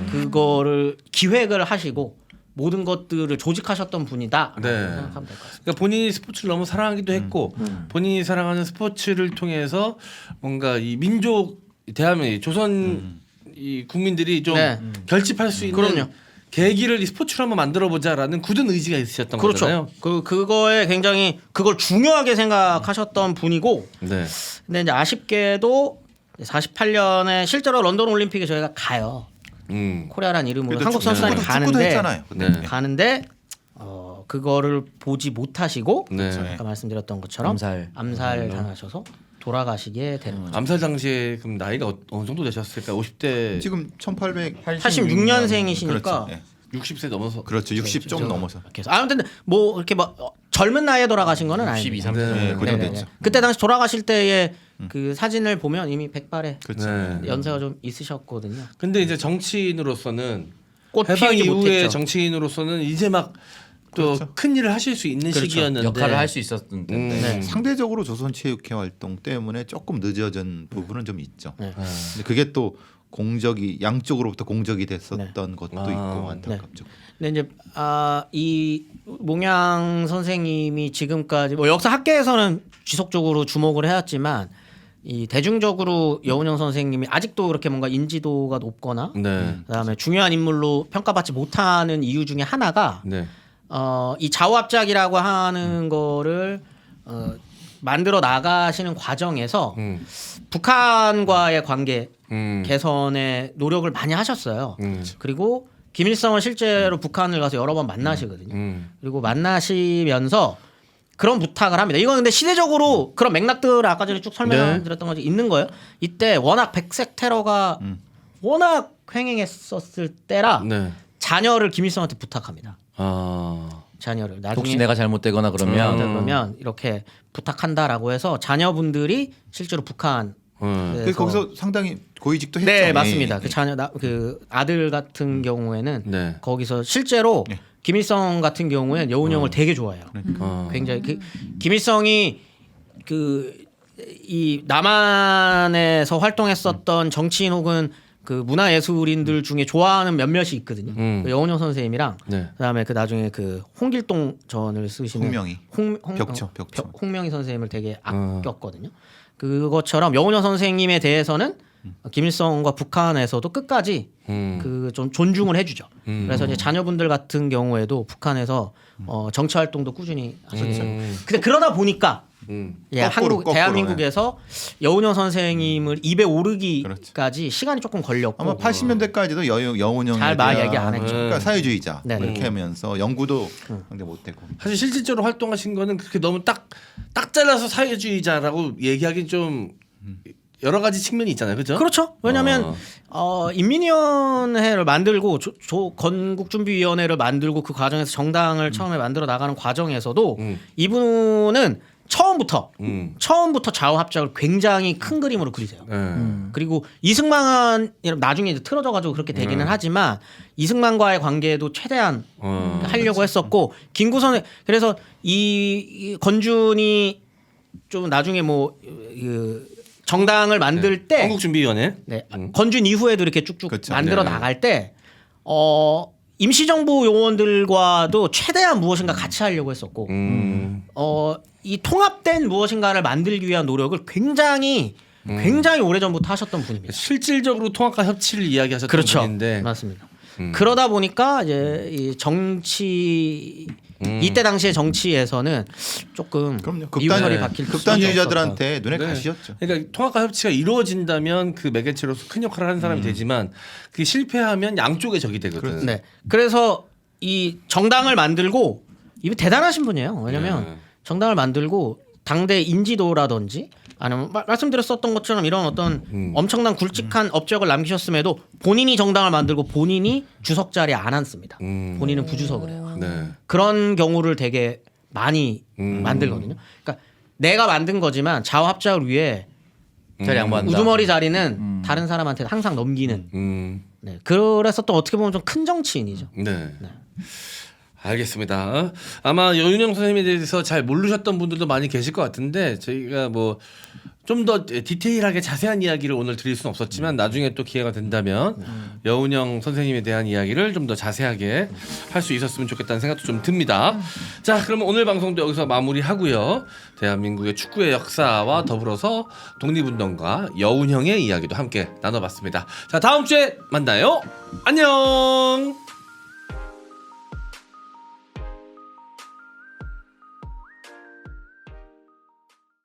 그거를 기획을 하시고 모든 것들을 조직하셨던 분이다. 네. 생각하면 될 것 같습니다. 그러니까 본인이 스포츠를 너무 사랑하기도 했고 본인이 사랑하는 스포츠를 통해서 뭔가 이 민족 대한민국 조선 이 국민들이 좀 네. 결집할 수 있는 그럼요. 계기를 이 스포츠로 한번 만들어 보자라는 굳은 의지가 있으셨던 거잖아요. 그렇죠. 그거에 굉장히 그걸 중요하게 생각하셨던 분이고 네. 근데 이제 아쉽게도 48년에 실제로 런던 올림픽에 저희가 가요. 코리아라는 이름으로 한국 선수단이 축구도 가는데 했잖아요. 그때. 네. 가는데 그거를 보지 못하시고 네. 아까 말씀드렸던 것처럼 암살 당하셔서 돌아가시게 되는 거죠. 암살 당시에 그럼 나이가 어느 정도 되셨을까? 50대 지금 86년생이시니까 그렇죠. 예. 60세 넘어서 그렇죠. 60 좀 넘어서. 그래서 아무튼 뭐 이렇게 막 젊은 나이에 돌아가신 거는 62, 아닙니다. 30. 네, 그 정도 됐죠. 그때 당시 돌아가실 때의 그 사진을 보면 이미 백발에 그렇죠. 네. 연세가 좀 있으셨거든요. 근데 이제 정치인으로서는 꽃 해방 피우지 이후에 못했죠. 정치인으로서는 이제 막 또 큰 일을 하실 수 있는 그렇죠. 시기였는데 역할을 할 수 있었던 때인데 네. 상대적으로 조선체육회 활동 때문에 조금 늦어진 부분은 좀 있죠. 네. 근데 그게 또 공적이 양쪽으로부터 공적이 됐었던 것도 있고 안타깝죠. 근데 이제 이 몽양 선생님이 지금까지 뭐 역사 학계에서는 지속적으로 주목을 해왔지만 이 대중적으로 여운형 선생님이 아직도 그렇게 뭔가 인지도가 높거나 네. 그다음에 중요한 인물로 평가받지 못하는 이유 중에 하나가 네. 이 좌우합작이라고 하는 거를 만들어 나가시는 과정에서 북한과의 관계 개선에 노력을 많이 하셨어요. 그리고 김일성은 실제로 북한을 가서 여러 번 만나시거든요. 그리고 만나시면서 그런 부탁을 합니다. 이건 근데 시대적으로 그런 맥락들을 아까 전에 쭉 설명드렸던 것이 있는 거예요. 이때 워낙 백색 테러가 워낙 횡행했었을 때라 네. 자녀를 김일성한테 부탁합니다. 자녀를 나중에 혹시 내가 잘못되거나 그러면 이렇게 부탁한다라고 해서 자녀분들이 실제로 북한 그래서 거기서 상당히 고위직도 했죠. 네 예. 맞습니다. 그 그 아들 같은 경우에는 네. 거기서 실제로 김일성 같은 경우에는 여운형을 되게 좋아해요. 굉장히 김일성이 이 남한에서 활동했었던 정치인 혹은 그 문화예술인들 중에 좋아하는 몇몇이 있거든요. 그 여운형 선생님이랑 네. 그다음에 그 나중에 그 홍길동 전을 쓰시는 홍명희. 벽초. 홍명희 선생님을 되게 아꼈거든요. 그것처럼 여운형 선생님에 대해서는 김일성과 북한에서도 끝까지 그 좀 존중을 해주죠. 그래서 이제 자녀분들 같은 경우에도 북한에서 정치 활동도 꾸준히 하셨어요. 근데 그러다 보니까 예, 거꾸로, 대한민국에서 여운형 선생님을 입에 오르기까지 시간이 조금 걸렸고 아마 80년대까지도 여운형에 잘 말 얘기 안 했죠. 그러니까 사회주의자 네. 이렇게 하면서 연구도 상대 못했고. 사실 실질적으로 활동하신 거는 그렇게 너무 딱 잘라서 사회주의자라고 얘기하기 좀 여러 가지 측면이 있잖아요, 그렇죠? 그렇죠. 왜냐하면 인민위원회를 만들고 건국준비위원회를 만들고 그 과정에서 정당을 처음에 만들어 나가는 과정에서도 이분은 처음부터 좌우합작을 굉장히 큰 그림으로 그리세요. 그리고 이승만 나중에 이제 틀어져가지고 그렇게 되기는 하지만 이승만과의 관계도 최대한 하려고 했었고 김구선 그래서 이 건준이 좀 나중에 정당을 만들 때 건국준비위원회. 네, 건준 이후에도 이렇게 쭉쭉 그렇죠. 만들어 네. 나갈 때 임시정부 요원들과도 최대한 무엇인가 같이 하려고 했었고 이 통합된 무엇인가를 만들기 위한 노력을 굉장히 오래전부터 하셨던 분입니다. 실질적으로 통합과 협치를 이야기하셨던 그렇죠. 분인데 맞습니다. 그러다 보니까 이제 이 정치 이때 당시의 정치에서는 조금 그럼요. 이유설이 박힐 극단주의자들한테 눈에 네. 가시였죠. 그러니까 통합과 협치가 이루어진다면 그 매개체로서 큰 역할을 하는 사람이 되지만 그게 실패하면 양쪽의 적이 되거든. 네. 그래서 이 정당을 만들고 이분 대단하신 분이에요. 왜냐면 정당을 만들고 당대 인지도라든지 아니면 말씀드렸었던 것처럼 이런 어떤 엄청난 굵직한 업적을 남기셨음에도 본인이 정당을 만들고 본인이 주석 자리에 안 앉습니다. 본인은 부주석을 해요. 네. 그런 경우를 되게 많이 만들거든요. 그러니까 내가 만든 거지만 좌우합작을 위해 잘 양보한다. 우두머리 자리는 다른 사람한테 항상 넘기는. 네. 그래서 또 어떻게 보면 좀 큰 정치인이죠. 네. 알겠습니다. 아마 여윤영 선생님에 대해서 잘 모르셨던 분들도 많이 계실 것 같은데 저희가 뭐 좀 더 디테일하게 자세한 이야기를 오늘 드릴 수는 없었지만 나중에 또 기회가 된다면 여운형 선생님에 대한 이야기를 좀 더 자세하게 할 수 있었으면 좋겠다는 생각도 좀 듭니다. 자, 그러면 오늘 방송도 여기서 마무리하고요. 대한민국의 축구의 역사와 더불어서 독립운동가 여운형의 이야기도 함께 나눠봤습니다. 자, 다음 주에 만나요. 안녕.